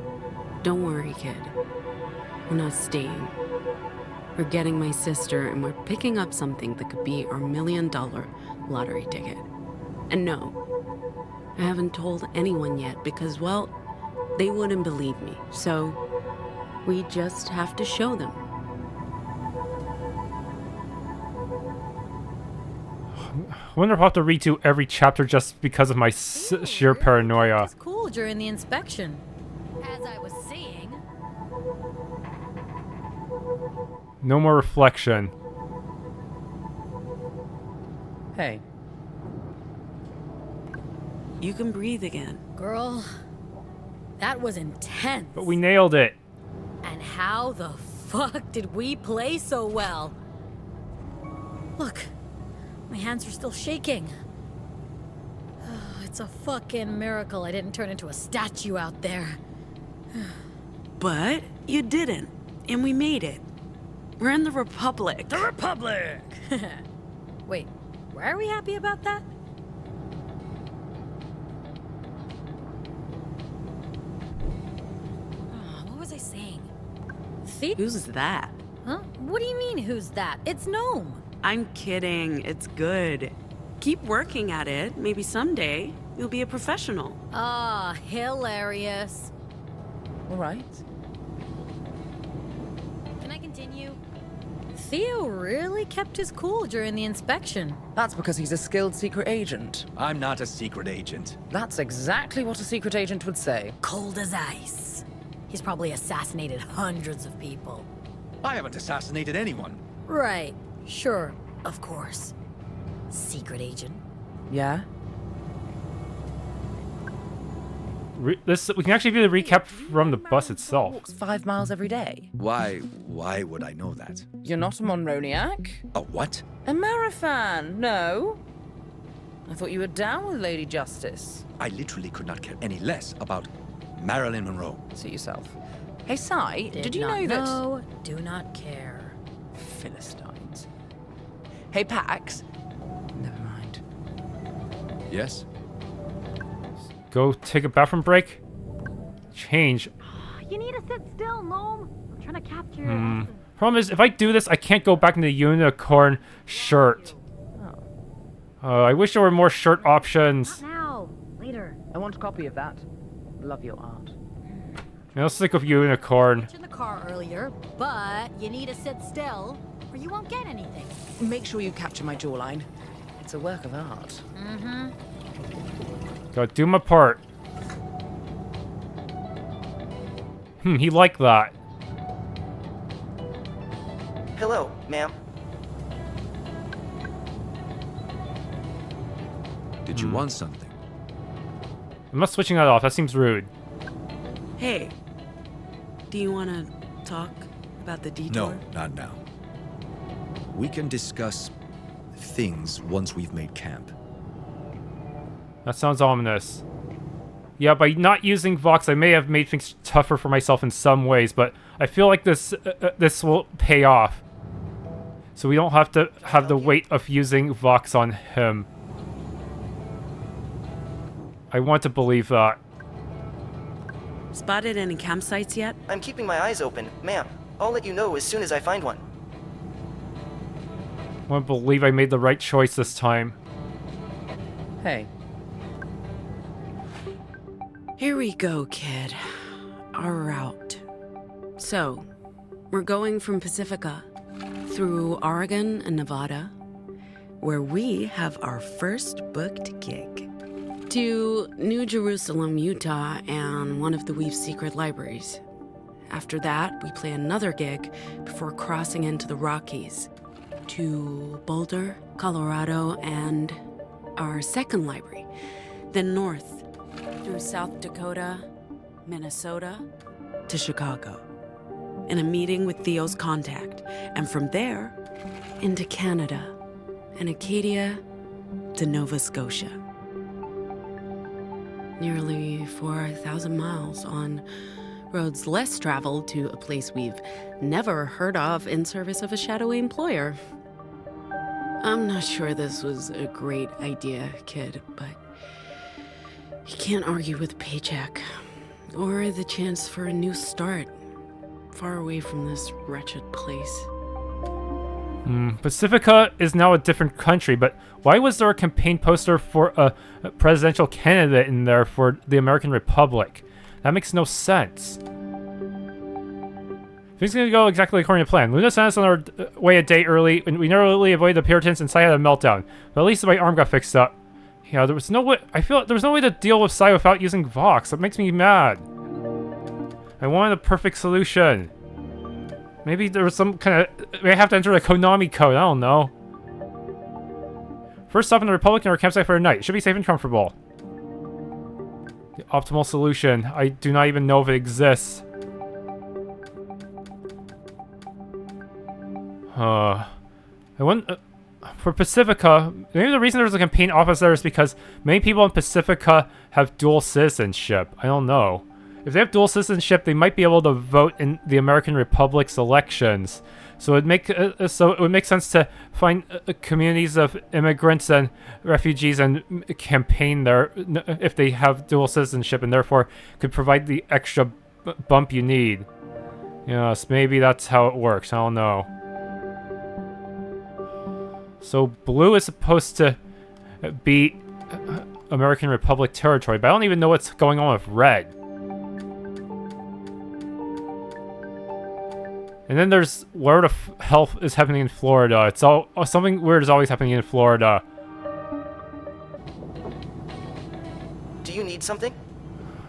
Don't worry, kid. We're not staying. We're getting my sister, and we're picking up something that could be our $1 million lottery ticket. And no, I haven't told anyone yet because, well, they wouldn't believe me. So we just have to show them. I wonder if I'll have to redo every chapter just because of my sheer paranoia. It's cool during the inspection. As I was saying. No more reflection. Hey. You can breathe again. Girl, that was intense. But we nailed it. And how the fuck did we play so well? Look, my hands are still shaking. It's a fucking miracle I didn't turn into a statue out there. But you didn't, and we made it. We're in the Republic. The Republic! Wait, why are we happy about that? What was I saying? Who's that? Huh? What do you mean, who's that? It's Noam. I'm kidding. It's good. Keep working at it. Maybe someday you'll be a professional. Ah, hilarious. All right. Can I continue? Theo really kept his cool during the inspection. That's because he's a skilled secret agent. I'm not a secret agent. That's exactly what a secret agent would say. Cold as ice. He's probably assassinated hundreds of people. I haven't assassinated anyone. Right. Sure. Of course. Secret agent. Yeah? We can actually view the recap from the bus itself. Walks 5 miles every day. Why would I know that? You're not a Monroniac? A what? A Marifan, no? I thought you were down with Lady Justice. I literally could not care any less about Marilyn Monroe. Suit yourself. Hey, Sai, did you know that... No, do not care. Philistines. Hey, Pax. Never mind. Yes? Go take a bathroom break. Change. You need to sit still, Noam. I'm trying to capture your essence. Problem is, if I do this, I can't go back into the unicorn shirt. I wish there were more shirt options. Not now. Later. I want a copy of that. Love your art. I'll stick with unicorn. In the car earlier, but you need to sit still, or you won't get anything. Make sure you capture my jawline. It's a work of art. Mm-hmm. Gotta do my part. He liked that. Hello, ma'am. Did you want something? I'm not switching that off. That seems rude. Hey, do you want to talk about the detour? No, not now. We can discuss things once we've made camp. That sounds ominous. Yeah, by not using Vox, I may have made things tougher for myself in some ways, but I feel like this will pay off. So we don't have to have the weight of using Vox on him. I want to believe that. Spotted any campsites yet? I'm keeping my eyes open, ma'am. I'll let you know as soon as I find one. I want to believe I made the right choice this time. Hey. Here we go, kid. Our route. So, we're going from Pacifica through Oregon and Nevada, where we have our first booked gig, to New Jerusalem, Utah, and one of the Weave's secret libraries. After that, we play another gig before crossing into the Rockies, to Boulder, Colorado, and our second library, then north through South Dakota, Minnesota, to Chicago, in a meeting with Theo's contact, and from there, into Canada, and Acadia to Nova Scotia. Nearly 4,000 miles on roads less traveled to a place we've never heard of in service of a shadowy employer. I'm not sure this was a great idea, kid, but you can't argue with a paycheck or the chance for a new start far away from this wretched place. Pacifica is now a different country, but why was there a campaign poster for a presidential candidate in there for the American Republic? That makes no sense. Things are going to go exactly according to plan. Luna sent us on our way a day early, and we narrowly avoided the Puritans and Sai had a meltdown. But at least my arm got fixed up. Yeah, there was no way. I feel like there was no way to deal with Sai without using Vox. That makes me mad. I wanted a perfect solution. Maybe there was some kind of... I have to enter the Konami code. I don't know. First stop in the Republic in our campsite for a night. It should be safe and comfortable. The optimal solution. I do not even know if it exists. I for Pacifica, maybe the reason there's a campaign office there is because many people in Pacifica have dual citizenship. I don't know. If they have dual citizenship, they might be able to vote in the American Republic's elections. So it would make sense to find communities of immigrants and refugees and campaign there if they have dual citizenship and therefore could provide the extra bump you need. Yes, maybe that's how it works. I don't know. So blue is supposed to be American Republic territory, but I don't even know what's going on with red. And then there's where the hell is happening in Florida. It's all something weird is always happening in Florida. Do you need something?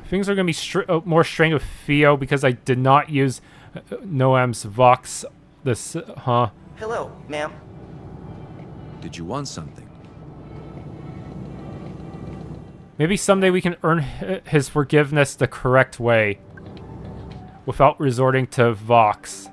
Things are gonna be more strained with Theo because I did not use Noam's Vox. Hello, ma'am. Did you want something? Maybe someday we can earn his forgiveness the correct way without resorting to Vox.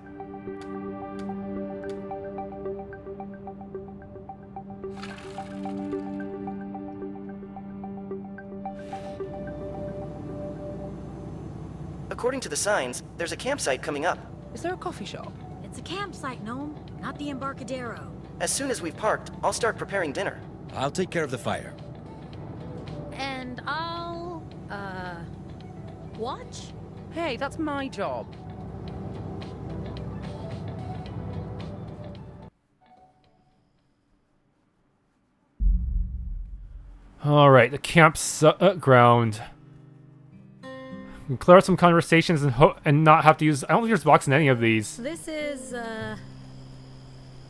According to the signs, there's a campsite coming up. Is there a coffee shop? It's a campsite, Noam, not the Embarcadero. As soon as we've parked, I'll start preparing dinner. I'll take care of the fire. And I'll, watch? Hey, that's my job. Alright, the campground. We can clear out some conversations and not have to use... I don't think there's Vox in any of these. This is,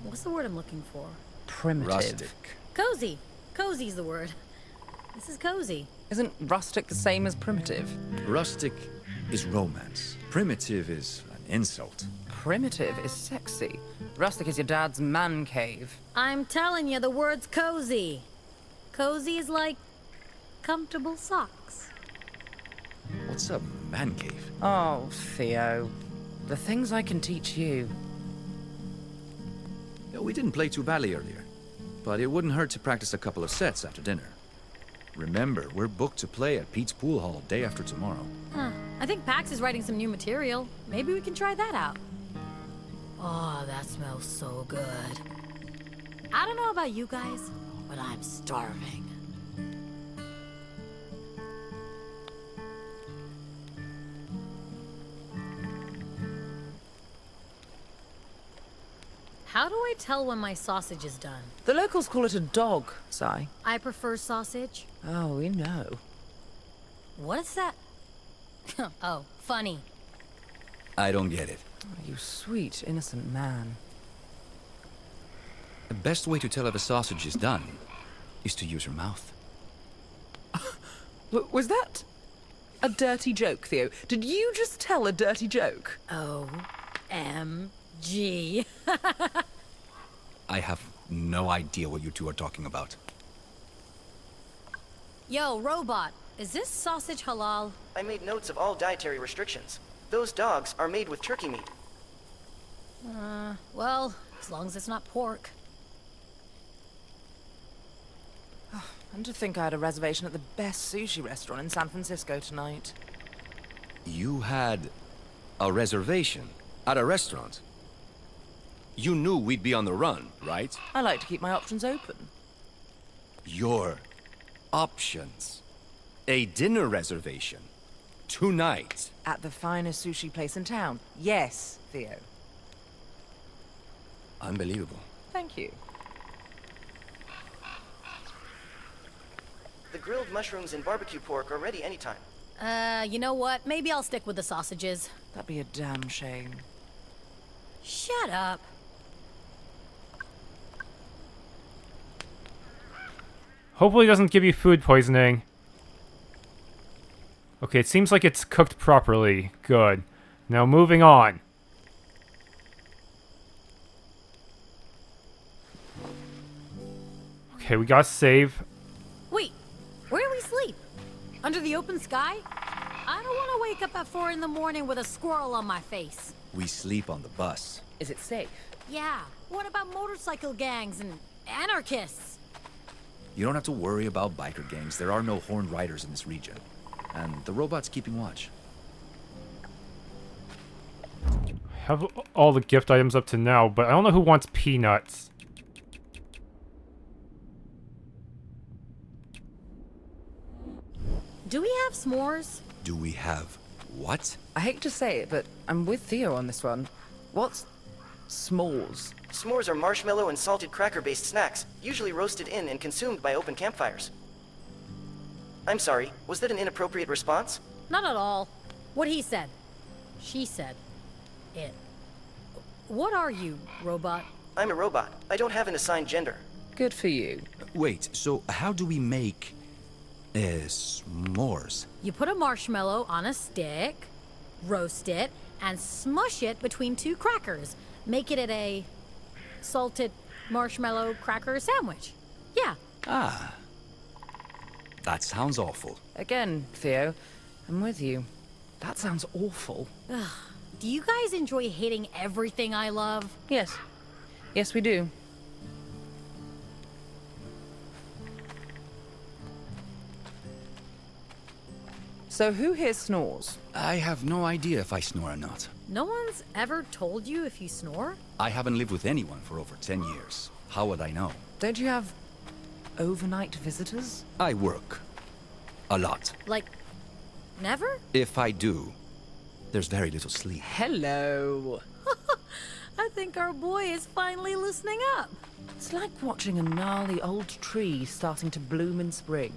what's the word I'm looking for? Primitive. Rustic. Cozy. Cozy's the word. This is cozy. Isn't rustic the same as primitive? Rustic is romance. Primitive is an insult. Primitive is sexy. Rustic is your dad's man cave. I'm telling you, the word's cozy. Cozy is like comfortable socks. What's a man cave? Oh, Theo. The things I can teach you. We didn't play too badly earlier, but it wouldn't hurt to practice a couple of sets after dinner. Remember, we're booked to play at Pete's Pool Hall day after tomorrow. Huh. I think Pax is writing some new material. Maybe we can try that out. Oh, that smells so good. I don't know about you guys, but I'm starving. How do I tell when my sausage is done? The locals call it a dog, Si. I prefer sausage. Oh, we know. What is that? Oh, funny. I don't get it. Oh, you sweet, innocent man. The best way to tell if a sausage is done is to use your mouth. Was that a dirty joke, Theo? Did you just tell a dirty joke? OMG. I have no idea what you two are talking about. Yo, robot, is this sausage halal? I made notes of all dietary restrictions. Those dogs are made with turkey meat. Well, as long as it's not pork. And to think I had a reservation at the best sushi restaurant in San Francisco tonight. You had a reservation at a restaurant? You knew we'd be on the run, right? I like to keep my options open. Your options? A dinner reservation? Tonight? At the finest sushi place in town. Yes, Theo. Unbelievable. Thank you. The grilled mushrooms and barbecue pork are ready anytime. You know what? Maybe I'll stick with the sausages. That'd be a damn shame. Shut up. Hopefully it doesn't give you food poisoning. Okay, it seems like it's cooked properly. Good. Now moving on. Okay, we gotta save. Wait, where do we sleep? Under the open sky? I don't want to wake up at 4 in the morning with a squirrel on my face. We sleep on the bus. Is it safe? Yeah, what about motorcycle gangs and anarchists. You don't have to worry about biker gangs. There are no horned riders in this region. And the robot's keeping watch. Have all the gift items up to now, but I don't know who wants peanuts. Do we have s'mores? Do we have what? I hate to say it, but I'm with Theo on this one. What's s'mores? S'mores are marshmallow and salted cracker-based snacks, usually roasted in and consumed by open campfires. I'm sorry, was that an inappropriate response? Not at all. What he said. She said. It. What are you, robot? I'm a robot. I don't have an assigned gender. Good for you. Wait, so how do we make... s'mores? You put a marshmallow on a stick, roast it, and smush it between two crackers. Make it a salted marshmallow cracker sandwich. Yeah. Ah. That sounds awful. Again, Theo, I'm with you. That sounds awful. Ugh. Do you guys enjoy hating everything I love? Yes. Yes, we do. So who here snores? I have no idea if I snore or not. No one's ever told you if you snore? I haven't lived with anyone for over 10 years. How would I know? Don't you have overnight visitors? I work. A lot. Like, never? If I do, there's very little sleep. Hello. I think our boy is finally listening up. It's like watching a gnarly old tree starting to bloom in spring.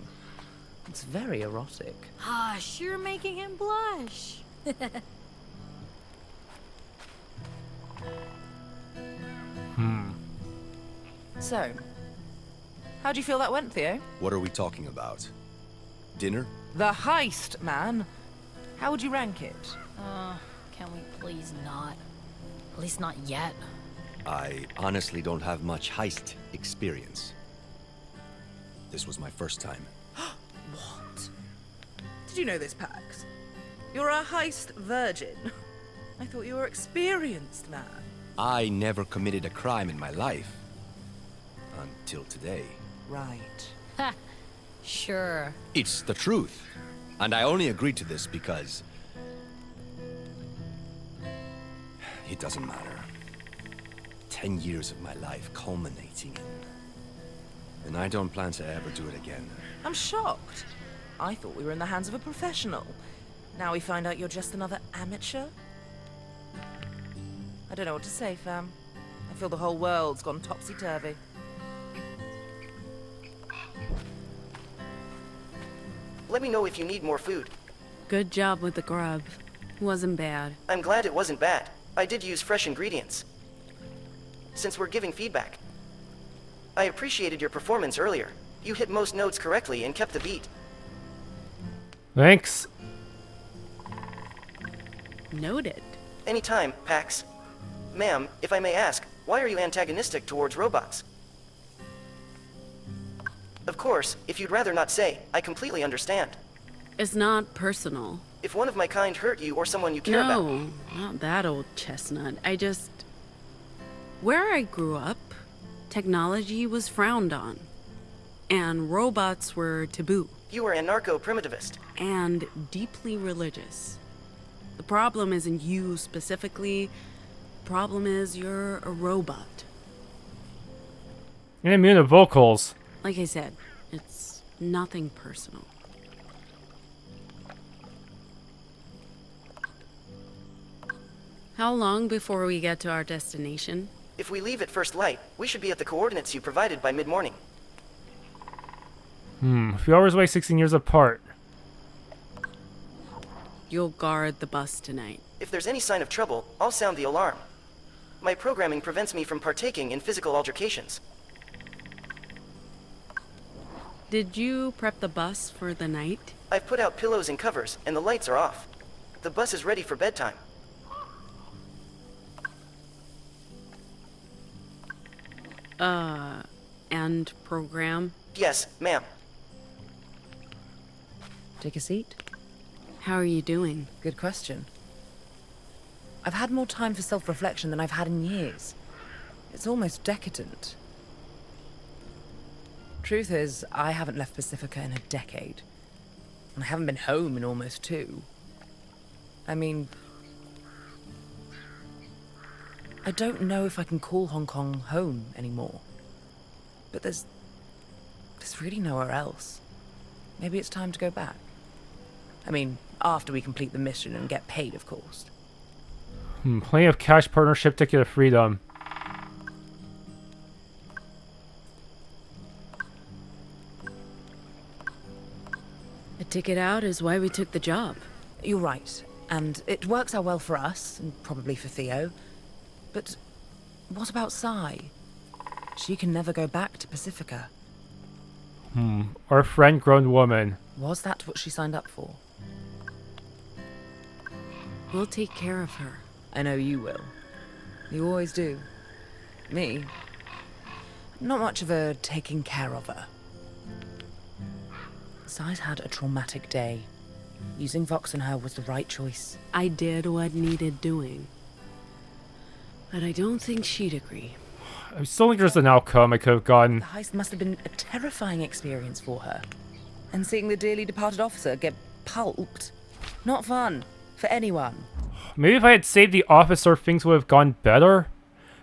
It's very erotic. Hush, you're making him blush. So, how do you feel that went, Theo? What are we talking about? Dinner? The heist, man. How would you rank it? Can we please not? At least not yet. I honestly don't have much heist experience. This was my first time. What? Did you know this, Pax? You're a heist virgin. I thought you were experienced, man. I never committed a crime in my life. Until today. Right. Ha! Sure. It's the truth. And I only agreed to this because... It doesn't matter. 10 years of my life culminating in... And I don't plan to ever do it again. I'm shocked. I thought we were in the hands of a professional. Now we find out you're just another amateur? I don't know what to say, fam. I feel the whole world's gone topsy-turvy. Let me know if you need more food. Good job with the grub. Wasn't bad. I'm glad it wasn't bad. I did use fresh ingredients. Since we're giving feedback. I appreciated your performance earlier. You hit most notes correctly and kept the beat. Thanks. Noted. Anytime, Pax. Ma'am, if I may ask, why are you antagonistic towards robots? Of course, if you'd rather not say, I completely understand. It's not personal. If one of my kind hurt you or someone you care about... No, not that old chestnut. Where I grew up, technology was frowned on. And robots were taboo. You are anarcho-primitivist. And deeply religious. The problem isn't you specifically. The problem is you're a robot. And immune to vocals. Like I said, it's nothing personal. How long before we get to our destination? If we leave at first light, we should be at the coordinates you provided by mid-morning. A few hours away, 16 years apart. You'll guard the bus tonight. If there's any sign of trouble, I'll sound the alarm. My programming prevents me from partaking in physical altercations. Did you prep the bus for the night? I've put out pillows and covers, and the lights are off. The bus is ready for bedtime. And program? Yes, ma'am. Take a seat. How are you doing? Good question. I've had more time for self-reflection than I've had in years. It's almost decadent. Truth is, I haven't left Pacifica in a decade. And I haven't been home in almost 2. I mean, I don't know if I can call Hong Kong home anymore. But there's really nowhere else. Maybe it's time to go back. I mean, after we complete the mission and get paid, of course. Plenty of cash, partnership, ticket of freedom. A ticket out is why we took the job. You're right. And it works out well for us, and probably for Theo. But what about Sai? She can never go back to Pacifica. Our friend grown woman. Was that what she signed up for? We'll take care of her. I know you will. You always do. Me? Not much of a taking care of her. Sai's had a traumatic day. Using Vox and her was the right choice. I did what needed doing. But I don't think she'd agree. I still think there's an outcome I could have gotten. The heist must have been a terrifying experience for her. And seeing the dearly departed officer get pulped, not fun for anyone. Maybe if I had saved the officer, things would have gone better.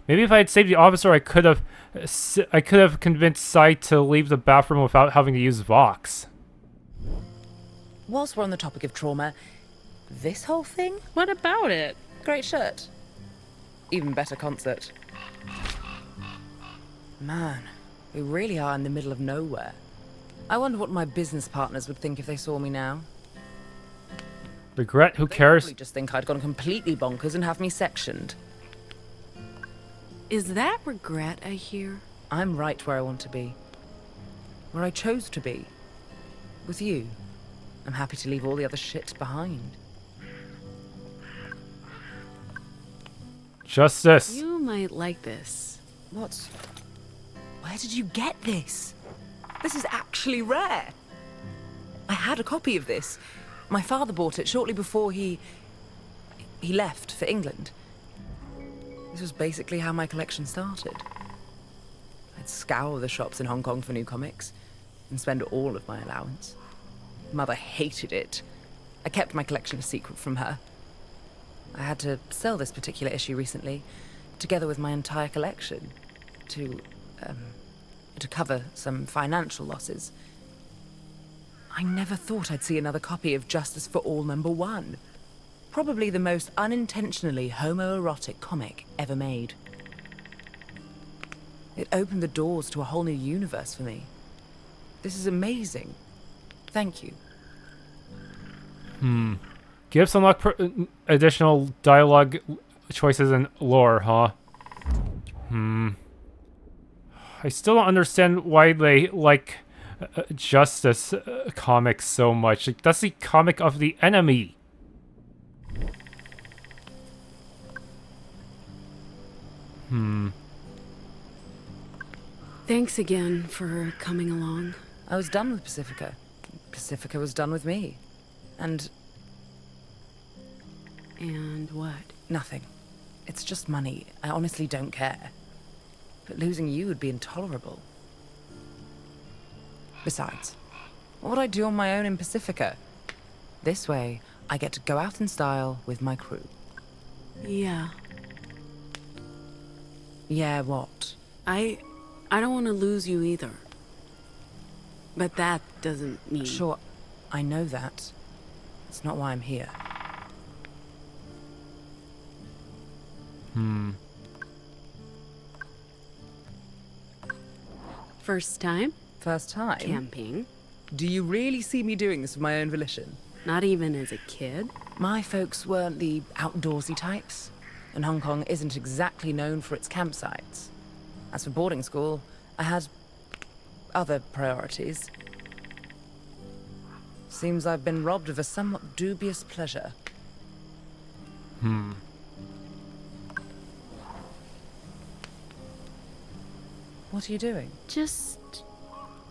Maybe if I had saved the officer, I could have convinced Sai to leave the bathroom without having to use Vox. Whilst we're on the topic of trauma, this whole thing? What about it? Great shirt. Even better concert. Man, we really are in the middle of nowhere. I wonder what my business partners would think if they saw me now. Regret? Who cares? They'd probably just think I'd gone completely bonkers and have me sectioned. Is that regret I hear? I'm right where I want to be. Where I chose to be. With you. I'm happy to leave all the other shit behind. Justice. You might like this. What? Where did you get this? This is actually rare. I had a copy of this. My father bought it shortly before he left for England. This was basically how my collection started. I'd scour the shops in Hong Kong for new comics and spend all of my allowance. Mother hated it. I kept my collection a secret from her. I had to sell this particular issue recently, together with my entire collection, to cover some financial losses. I never thought I'd see another copy of Justice for All #1. Probably the most unintentionally homoerotic comic ever made. It opened the doors to a whole new universe for me. This is amazing. Thank you. Give some luck additional dialogue choices and lore, huh? I still don't understand why they like Justice comics so much. Like, that's the comic of the enemy. Thanks again for coming along. I was done with Pacifica. Pacifica was done with me. And what? Nothing. It's just money. I honestly don't care. But losing you would be intolerable. Besides, what would I do on my own in Pacifica? This way, I get to go out in style with my crew. Yeah. Yeah, what? I don't want to lose you either. But that doesn't mean... Sure, I know that. It's not why I'm here. First time? First time? Camping. Do you really see me doing this of my own volition? Not even as a kid? My folks weren't the outdoorsy types, and Hong Kong isn't exactly known for its campsites. As for boarding school, I had other priorities. Seems I've been robbed of a somewhat dubious pleasure. What are you doing? Just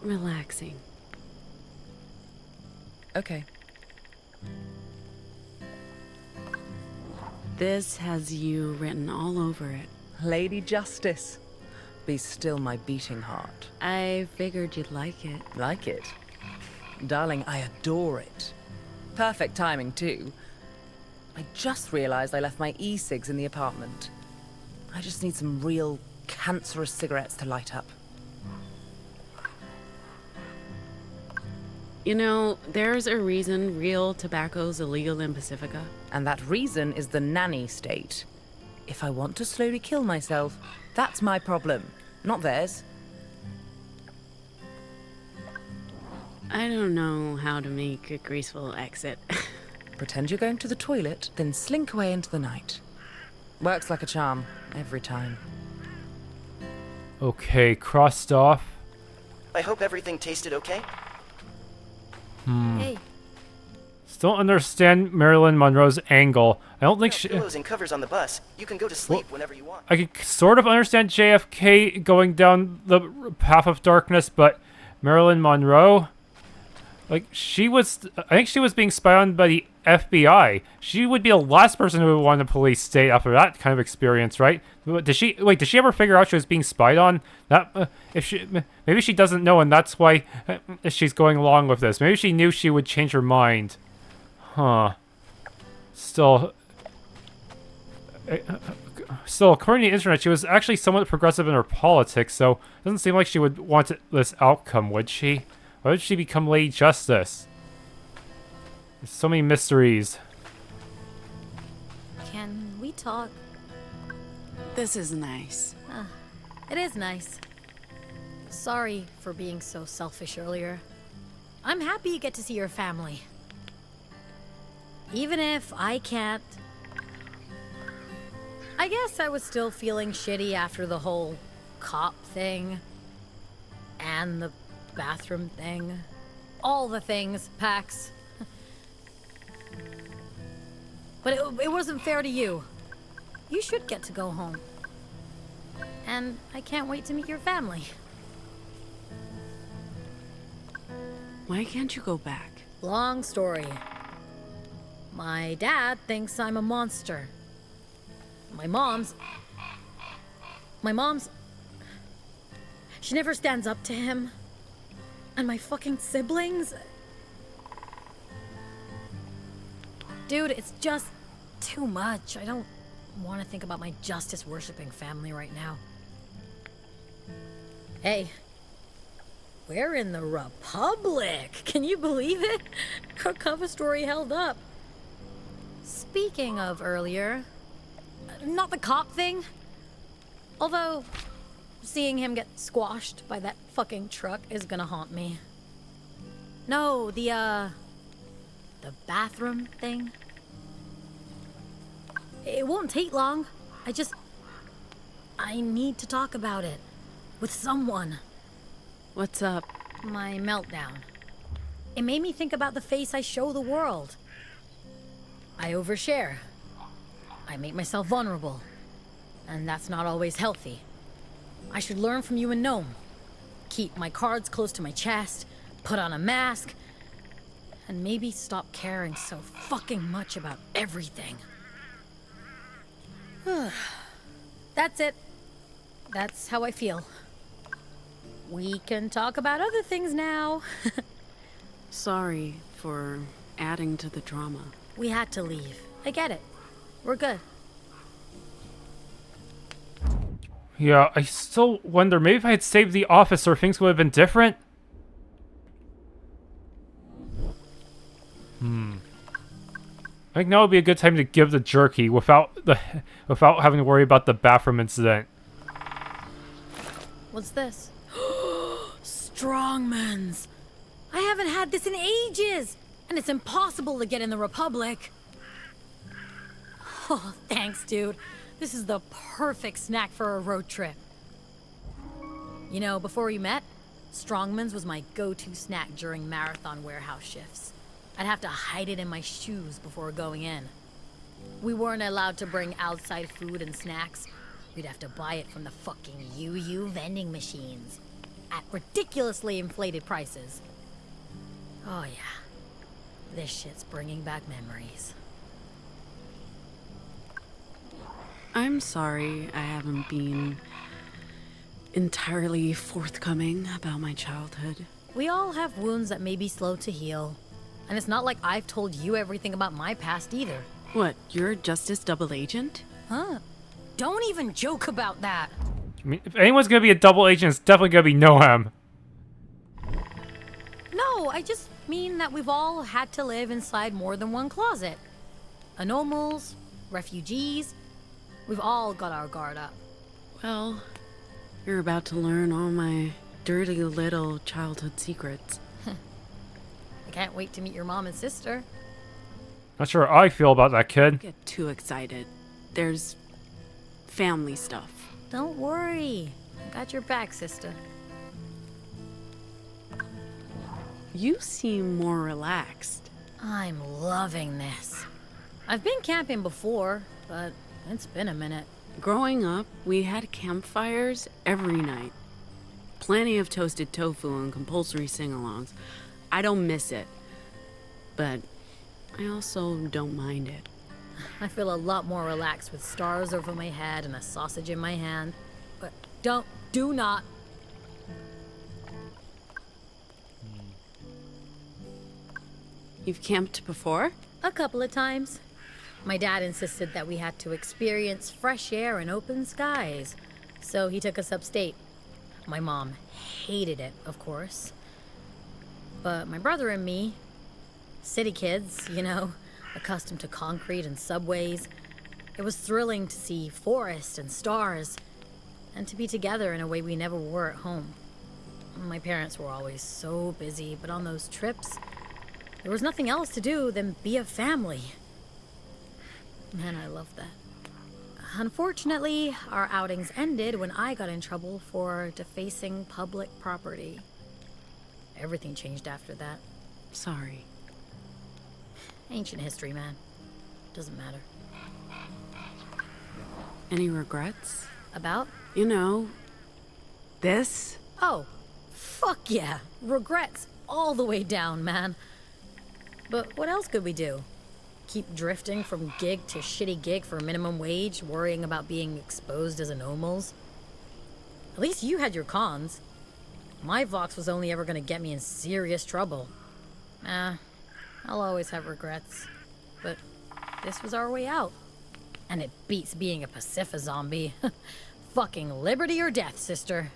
relaxing. Okay. This has you written all over it. Lady Justice. Be still my beating heart. I figured you'd like it. Like it? Darling, I adore it. Perfect timing, too. I just realized I left my e-cigs in the apartment. I just need some real cancerous cigarettes to light up. You know, there's a reason real tobacco's illegal in Pacifica. And that reason is the nanny state. If I want to slowly kill myself, that's my problem, not theirs. I don't know how to make a graceful exit. Pretend you're going to the toilet, then slink away into the night. Works like a charm, every time. Okay, crossed off. I hope everything tasted okay. Hey. Still understand Marilyn Monroe's angle. I don't think she... Pillows and covers on the bus. You can go to sleep whenever you want. I can sort of understand JFK going down the path of darkness, but Marilyn Monroe... Like, I think she was being spied on by the FBI. She would be the last person who would want a police state after that kind of experience, right? Did she ever figure out she was being spied on? Maybe she doesn't know, and that's why she's going along with this. Maybe she knew she would change her mind. Huh. Still, according to the internet, she was actually somewhat progressive in her politics, so it doesn't seem like she would want this outcome, would she? Why did she become Lady Justice? There's so many mysteries. Can we talk? This is nice. It is nice. Sorry for being so selfish earlier. I'm happy you get to see your family. Even if I can't. I guess I was still feeling shitty after the whole cop thing. And the bathroom thing. All the things, Pax. But it wasn't fair to you. You should get to go home. And I can't wait to meet your family. Why can't you go back? Long story. My dad thinks I'm a monster. My mom's... She never stands up to him. And my fucking siblings... Dude, it's just too much. I don't want to think about my justice-worshipping family right now. Hey, we're in the Republic. Can you believe it? Our cover story held up. Speaking of earlier, not the cop thing. Although, seeing him get squashed by that fucking truck is gonna haunt me. No, the bathroom thing. It won't take long. I need to talk about it. With someone. What's up? My meltdown. It made me think about the face I show the world. I overshare. I make myself vulnerable. And that's not always healthy. I should learn from you and Noam. Keep my cards close to my chest, put on a mask, and maybe stop caring so fucking much about everything. That's it. That's how I feel. We can talk about other things now. Sorry for adding to the drama. We had to leave. I get it. We're good. Yeah, I still wonder, maybe if I had saved the officer, things would have been different? I think now would be a good time to give the jerky without having to worry about the bathroom incident. What's this? Strongmans! I haven't had this in ages! And it's impossible to get in the Republic. Oh, thanks, dude. This is the perfect snack for a road trip. You know, before we met, Strongman's was my go-to snack during marathon warehouse shifts. I'd have to hide it in my shoes before going in. We weren't allowed to bring outside food and snacks. We'd have to buy it from the fucking UU vending machines at ridiculously inflated prices. Oh yeah, this shit's bringing back memories. I'm sorry I haven't been entirely forthcoming about my childhood. We all have wounds that may be slow to heal. And it's not like I've told you everything about my past either. What, you're a Justice double agent? Huh? Don't even joke about that. I mean, if anyone's gonna be a double agent, it's definitely gonna be Noam. No, I just mean that we've all had to live inside more than one closet. Anomals, refugees, we've all got our guard up. Well, you're about to learn all my dirty little childhood secrets. I can't wait to meet your mom and sister. Not sure how I feel about that kid. Don't get too excited. There's family stuff. Don't worry. I got your back, sister. You seem more relaxed. I'm loving this. I've been camping before, but it's been a minute. Growing up, we had campfires every night. Plenty of toasted tofu and compulsory sing-alongs. I don't miss it, but I also don't mind it. I feel a lot more relaxed with stars over my head and a sausage in my hand. But do not. You've camped before? A couple of times. My dad insisted that we had to experience fresh air and open skies, so he took us upstate. My mom hated it, of course. But my brother and me, city kids, you know, accustomed to concrete and subways, it was thrilling to see forests and stars, and to be together in a way we never were at home. My parents were always so busy, but on those trips, there was nothing else to do than be a family. Man, I love that. Unfortunately, our outings ended when I got in trouble for defacing public property. Everything changed after that. Sorry. Ancient history, man. Doesn't matter. Any regrets? About? You know, this? Oh, fuck yeah. Regrets all the way down, man. But what else could we do? Keep drifting from gig to shitty gig for minimum wage, worrying about being exposed as anomals? At least you had your cons. My Vox was only ever gonna get me in serious trouble. I'll always have regrets. But this was our way out. And it beats being a Pacifica zombie. Fucking liberty or death, sister.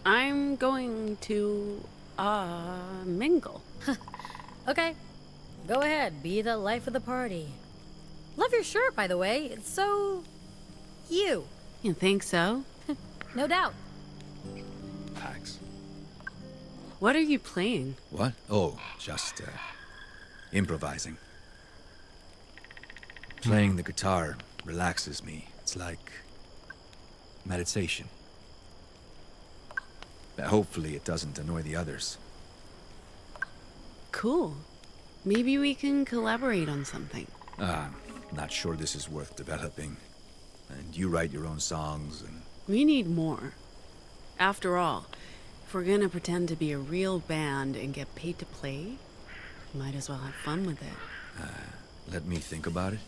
I'm going to, mingle. Okay. Go ahead, be the life of the party. Love your shirt, by the way. It's so... you. You think so? No doubt. Pax. What are you playing? What? Oh, just, improvising. Playing the guitar relaxes me. It's like meditation. But hopefully it doesn't annoy the others. Cool. Maybe we can collaborate on something. Not sure this is worth developing. And you write your own songs and... We need more. After all, if we're gonna pretend to be a real band and get paid to play, might as well have fun with it. Let me think about it.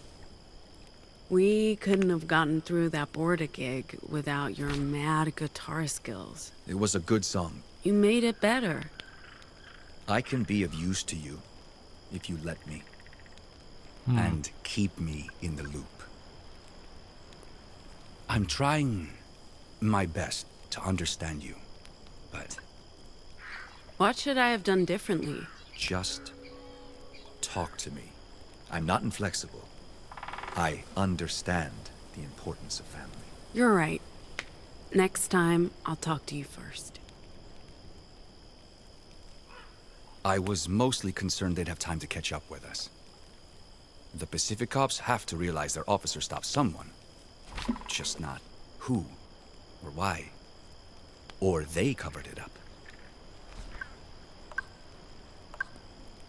We couldn't have gotten through that Border gig without your mad guitar skills. It was a good song. You made it better. I can be of use to you if you let me. And keep me in the loop. I'm trying my best to understand you, but... What should I have done differently? Just talk to me. I'm not inflexible. I understand the importance of family. You're right. Next time, I'll talk to you first. I was mostly concerned they'd have time to catch up with us. The Pacific cops have to realize their officer stopped someone. Just not who or why. Or they covered it up.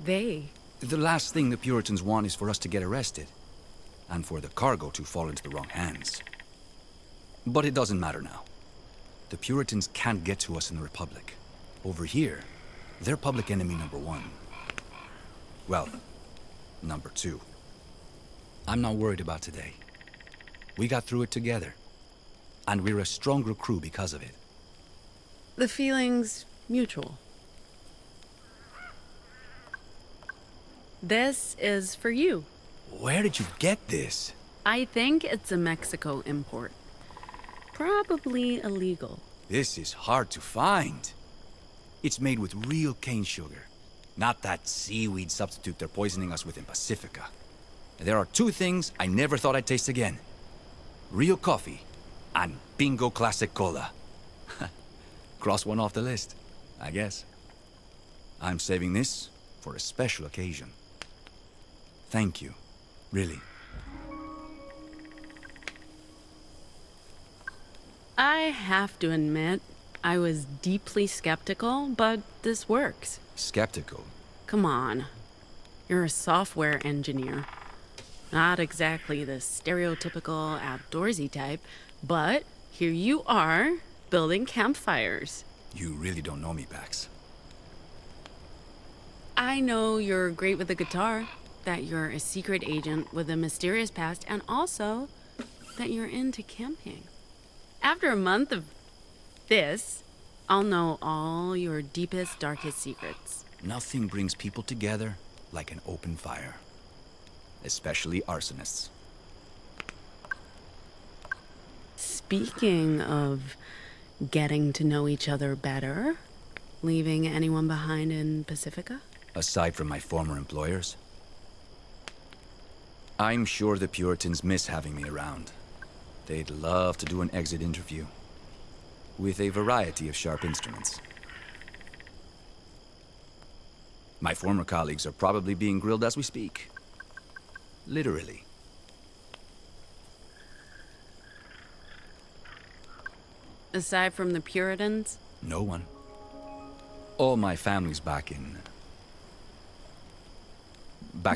They? The last thing the Puritans want is for us to get arrested. And for the cargo to fall into the wrong hands. But it doesn't matter now. The Puritans can't get to us in the Republic. Over here, they're public enemy number one. Well, number two. I'm not worried about today. We got through it together. And we're a stronger crew because of it. The feeling's mutual. This is for you. Where did you get this? I think it's a Mexico import. Probably illegal. This is hard to find. It's made with real cane sugar. Not that seaweed substitute they're poisoning us with in Pacifica. There are two things I never thought I'd taste again. Real coffee and Bingo Classic Cola. Cross one off the list, I guess. I'm saving this for a special occasion. Thank you, really. I have to admit, I was deeply skeptical, but this works. Skeptical? Come on. You're a software engineer. Not exactly the stereotypical outdoorsy type, but here you are, building campfires. You really don't know me, Pax. I know you're great with the guitar, that you're a secret agent with a mysterious past, and also that you're into camping. After a month of this, I'll know all your deepest, darkest secrets. Nothing brings people together like an open fire. Especially arsonists. Speaking of getting to know each other better, leaving anyone behind in Pacifica? Aside from my former employers? I'm sure the Puritans miss having me around. They'd love to do an exit interview. With a variety of sharp instruments. My former colleagues are probably being grilled as we speak. Literally. Aside from the Puritans? No one. All my family's back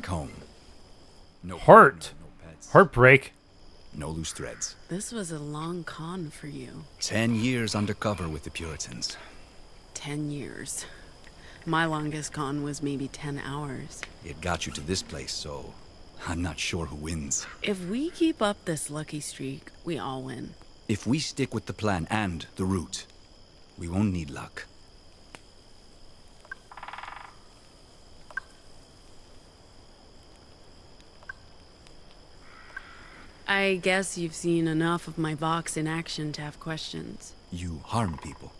home. No Heart. no pets. Heartbreak. No loose threads. This was a long con for you. 10 years undercover with the Puritans. 10 years. My longest con was maybe 10 hours. It got you to this place, so I'm not sure who wins. If we keep up this lucky streak, we all win. If we stick with the plan and the route, we won't need luck. I guess you've seen enough of my box in action to have questions. You harm people.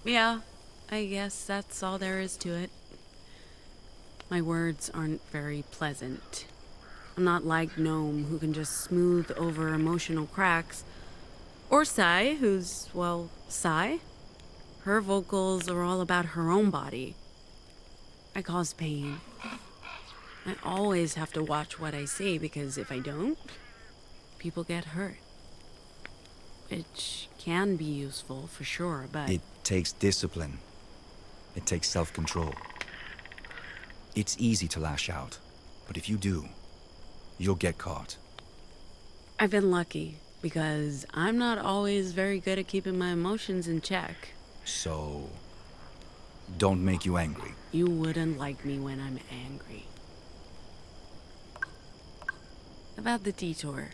Yeah, I guess that's all there is to it. My words aren't very pleasant. I'm not like Noam, who can just smooth over emotional cracks. Or Sai, who's, well, Sai. Her vocals are all about her own body. I cause pain. I always have to watch what I say, because if I don't, people get hurt. Which can be useful, for sure, but... It takes discipline. It takes self-control. It's easy to lash out, but if you do, you'll get caught. I've been lucky, because I'm not always very good at keeping my emotions in check. So, don't make you angry. You wouldn't like me when I'm angry. About the detour,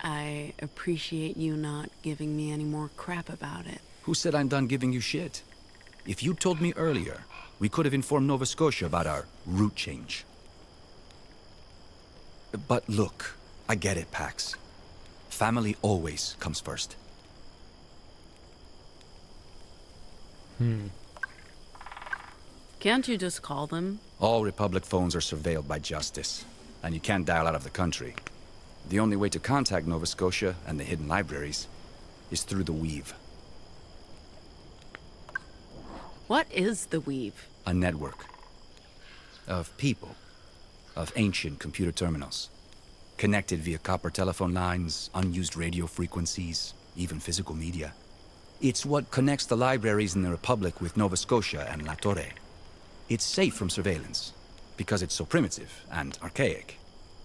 I appreciate you not giving me any more crap about it. Who said I'm done giving you shit? If you told me earlier, we could have informed Nova Scotia about our route change. But look, I get it, Pax. Family always comes first. Can't you just call them? All Republic phones are surveilled by Justice, and you can't dial out of the country. The only way to contact Nova Scotia and the hidden libraries is through the Weave. What is the Weave? A network. Of people. Of ancient computer terminals. Connected via copper telephone lines, unused radio frequencies, even physical media. It's what connects the libraries in the Republic with Nova Scotia and La Torre. It's safe from surveillance, because it's so primitive and archaic.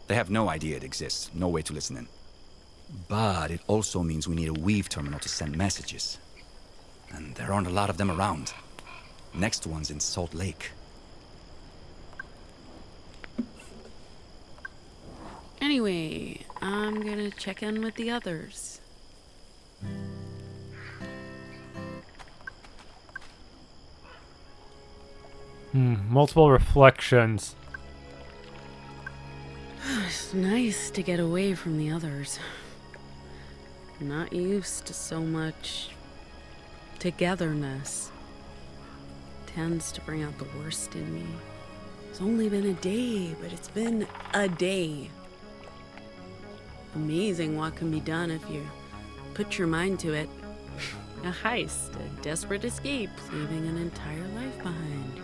They have no idea it exists, no way to listen in. But it also means we need a Weave terminal to send messages. And there aren't a lot of them around. Next one's in Salt Lake. Anyway, I'm gonna check in with the others. Multiple reflections. It's nice to get away from the others. I'm not used to so much togetherness. Tends to bring out the worst in me. It's only been a day, but it's been a day. Amazing what can be done if you put your mind to it. A heist, a desperate escape, leaving an entire life behind.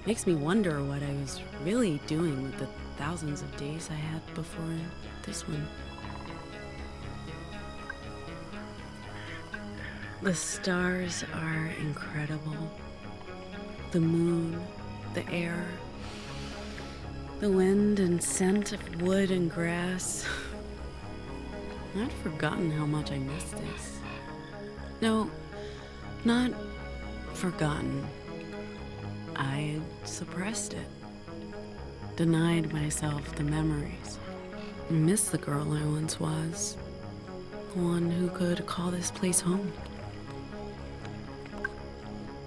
Makes me wonder what I was really doing with the thousands of days I had before this one. The stars are incredible. The moon, the air, the wind and scent of wood and grass. I'd forgotten how much I missed this. No, not forgotten. I suppressed it. Denied myself the memories. I miss the girl I once was. The one who could call this place home.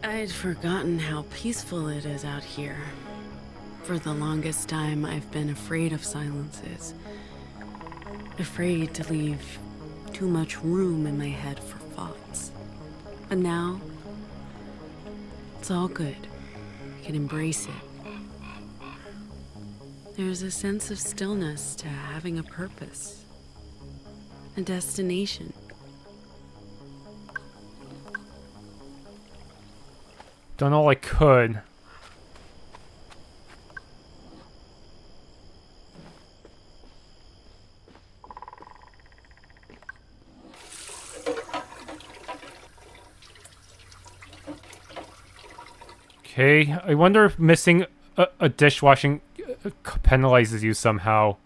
I'd forgotten how peaceful it is out here. For the longest time, I've been afraid of silences. Afraid to leave too much room in my head for thoughts. But now, it's all good. I can embrace it. There's a sense of stillness to having a purpose, a destination. Done all I could. Okay, I wonder if missing a dishwashing penalizes you somehow.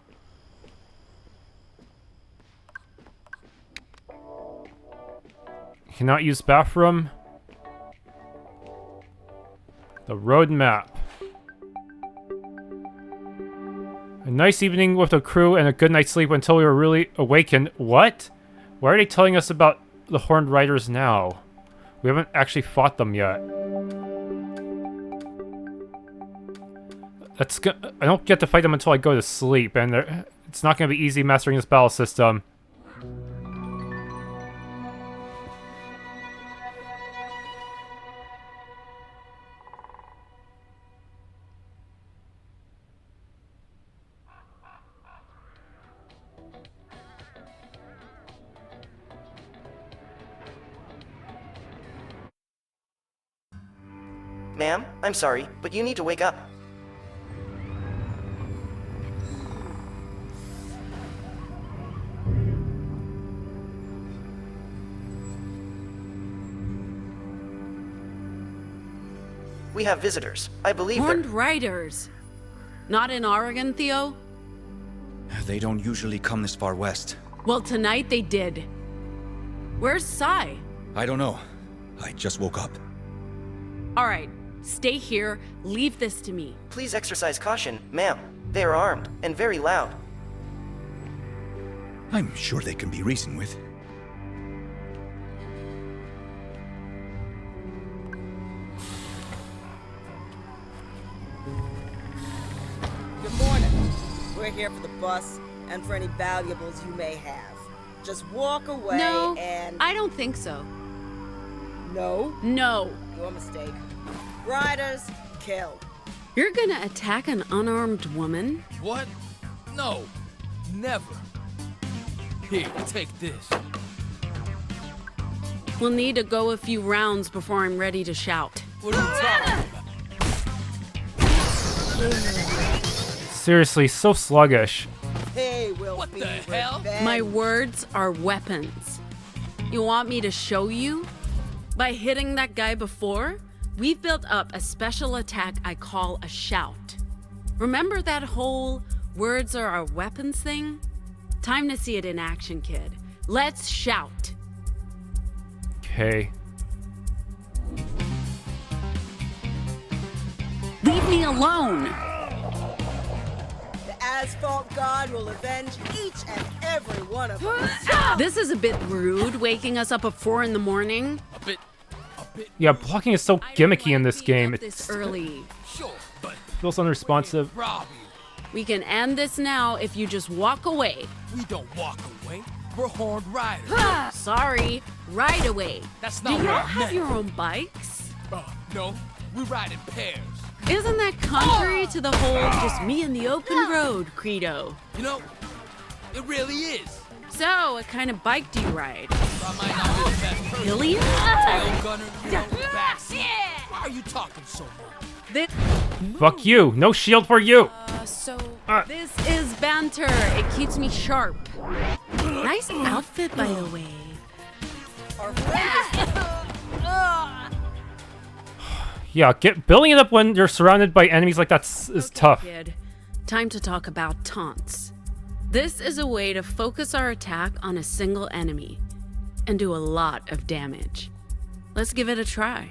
Cannot use bathroom. The road map. A nice evening with the crew and a good night's sleep until we were really awakened. What? Why are they telling us about the Horned Riders now? We haven't actually fought them yet. I don't get to fight them until I go to sleep, and it's not going to be easy mastering this battle system. Ma'am, I'm sorry, but you need to wake up. We have visitors. I believe Horned Riders. Not in Oregon, Theo? They don't usually come this far west. Well, tonight they did. Where's Sai? I don't know. I just woke up. All right, stay here. Leave this to me. Please exercise caution, ma'am. They are armed and very loud. I'm sure they can be reasoned with. Good morning. We're here for the bus and for any valuables you may have. Just walk away No, and... I don't think so. No? No. Your mistake. Riders, kill. You're gonna attack an unarmed woman? What? No. Never. Here, take this. We'll need to go a few rounds before I'm ready to shout. What are you talking about? Seriously, so sluggish. They will What be the hell? revenged. My words are weapons. You want me to show you? By hitting that guy before, we've built up a special attack I call a shout. Remember that whole words are our weapons thing? Time to see it in action, kid. Let's shout. Okay. Leave me alone! The Asphalt God will avenge each and every one of us. This is a bit rude, waking us up at 4 in the morning. A bit Yeah, blocking is so gimmicky in this game. It This early. Sure, but feels unresponsive. rob We can end this now if you just walk away. you. We don't walk away. We're horned riders. Sorry, right away. That's Do not what y'all I have meant. your own bikes? No, we ride in pairs. Isn't that contrary to the whole just me and the open road credo? You know, it really is. So, what kind of bike do you ride? I might not be the best person. Pillion? Tail gunner, you know, backseat. Why are you talking so much? Fuck you! No shield for you! This is banter. It keeps me sharp. Nice outfit, by the way. Yeah, building it up when you're surrounded by enemies like that is tough. Kid, time to talk about taunts. This is a way to focus our attack on a single enemy and do a lot of damage. Let's give it a try.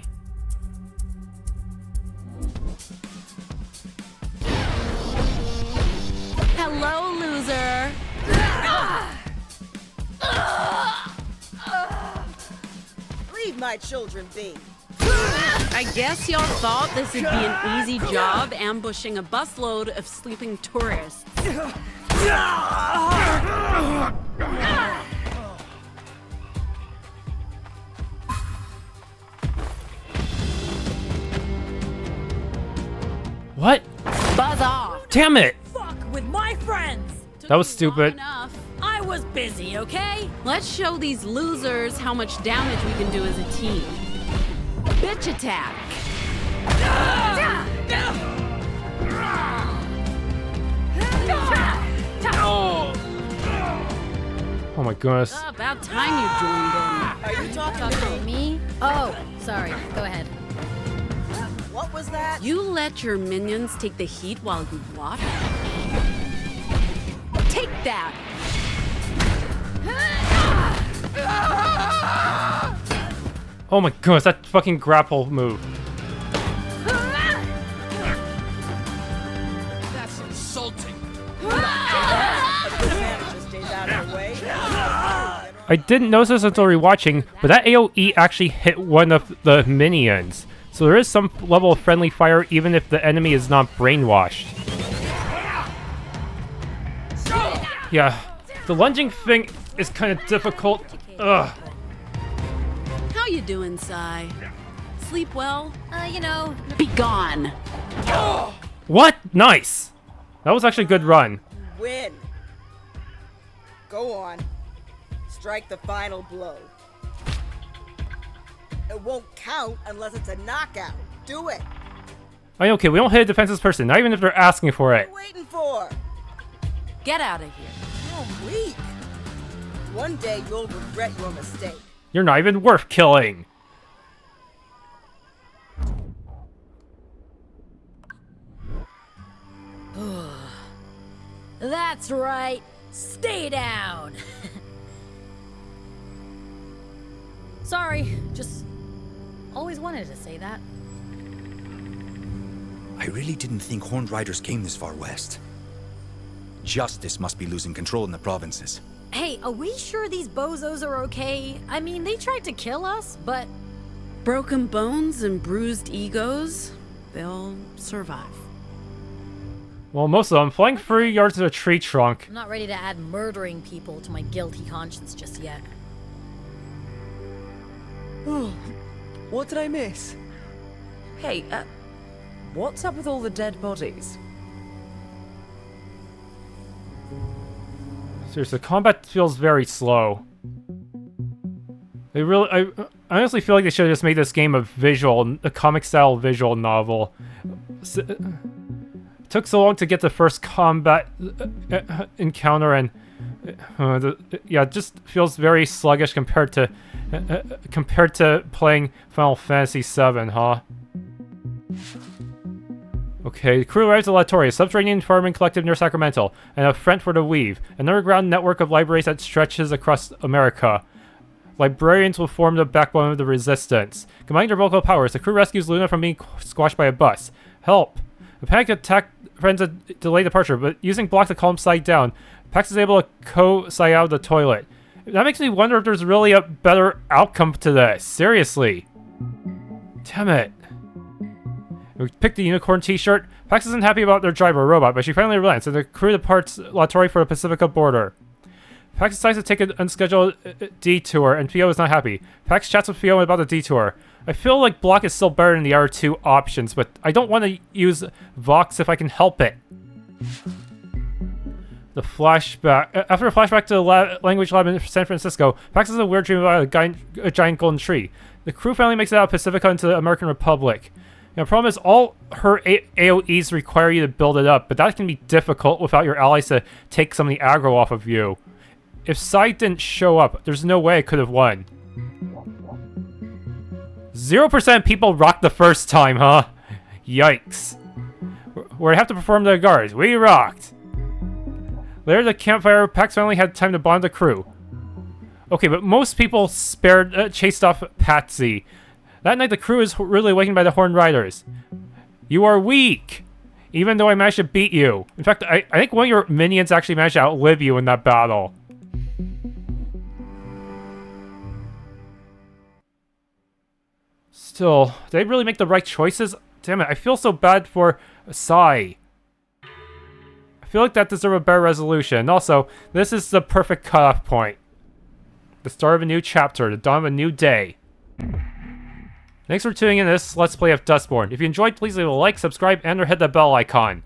Hello, loser. Leave my children be. I guess y'all thought this would be an easy job ambushing a busload of sleeping tourists. What? Buzz off. Damn it! Fuck with my friends. That was stupid. I was busy, okay? Let's show these losers how much damage we can do as a team. Bitch attack. Oh my goodness. About time you joined in. Are you talking to me? Me? Oh, sorry. Go ahead. What was that? You let your minions take the heat while you watch? Take that! Oh my goodness, that fucking grapple move. That's insulting. I didn't notice this until rewatching, but that AoE actually hit one of the minions. So there is some level of friendly fire even if the enemy is not brainwashed. Yeah, the lunging thing is kind of difficult. Ugh. How you doing, Sai? Sleep well? You know. Be gone. What? Nice! That was actually a good run. Win. Go on. Strike the final blow. It won't count unless it's a knockout. Do it. I mean, okay, we don't hit a defenseless person, not even if they're asking for it. What are you waiting for? Get out of here. You're weak. One day you'll regret your mistake. You're not even worth killing. That's right. Stay down. Sorry, just always wanted to say that. I really didn't think Horned Riders came this far west. Justice must be losing control in the provinces. Hey, are we sure these bozos are okay? I mean, they tried to kill us, but... Broken bones and bruised egos, they'll survive. Well, most of them flying 3 yards to the tree trunk. I'm not ready to add murdering people to my guilty conscience just yet. Oh, what did I miss? Hey, what's up with all the dead bodies? Seriously, combat feels very slow. I honestly feel like they should have just made this game a comic-style visual novel. It took so long to get the first combat encounter, and yeah, it just feels very sluggish compared to playing Final Fantasy VII, huh? Okay, the crew arrives at La Torre, a subterranean farming collective near Sacramento, and a front for the Weave, an underground network of libraries that stretches across America. Librarians will form the backbone of the resistance. Combining their vocal powers, the crew rescues Luna from being squashed by a bus. Help! A panic attack threatens a delayed departure, but using block to calm Sai down, Pax is able to Sai out of the toilet. That makes me wonder if there's really a better outcome to this. Seriously. Damn it. We picked the unicorn t-shirt. Pax isn't happy about their driver robot, but she finally relents, and the crew departs La Torre for the Pacifica border. Pax decides to take an unscheduled detour, and Theo is not happy. Pax chats with Theo about the detour. I feel like block is still better than the other two options, but I don't want to use Vox if I can help it. The flashback. After a flashback to the language lab in San Francisco, Pax has a weird dream about a giant golden tree. The crew finally makes it out of Pacifica into the American Republic. Now, the problem is all her AoEs require you to build it up, but that can be difficult without your allies to take some of the aggro off of you. If Sai didn't show up, there's no way I could have won. 0% people rocked the first time, huh? Yikes. Where I have to perform the guards. We rocked! Later at the campfire, Pax finally had time to bond the crew. Okay, but most people chased off Patsy. That night, the crew is really awakened by the Horned Riders. You are weak! Even though I managed to beat you. In fact, I think one of your minions actually managed to outlive you in that battle. Still, did I really make the right choices? Damn it, I feel so bad for Sai. I feel like that deserves a better resolution. Also, this is the perfect cutoff point. The start of a new chapter, the dawn of a new day. Thanks for tuning in to this Let's Play of Dustborn. If you enjoyed, please leave a like, subscribe, and or hit that bell icon.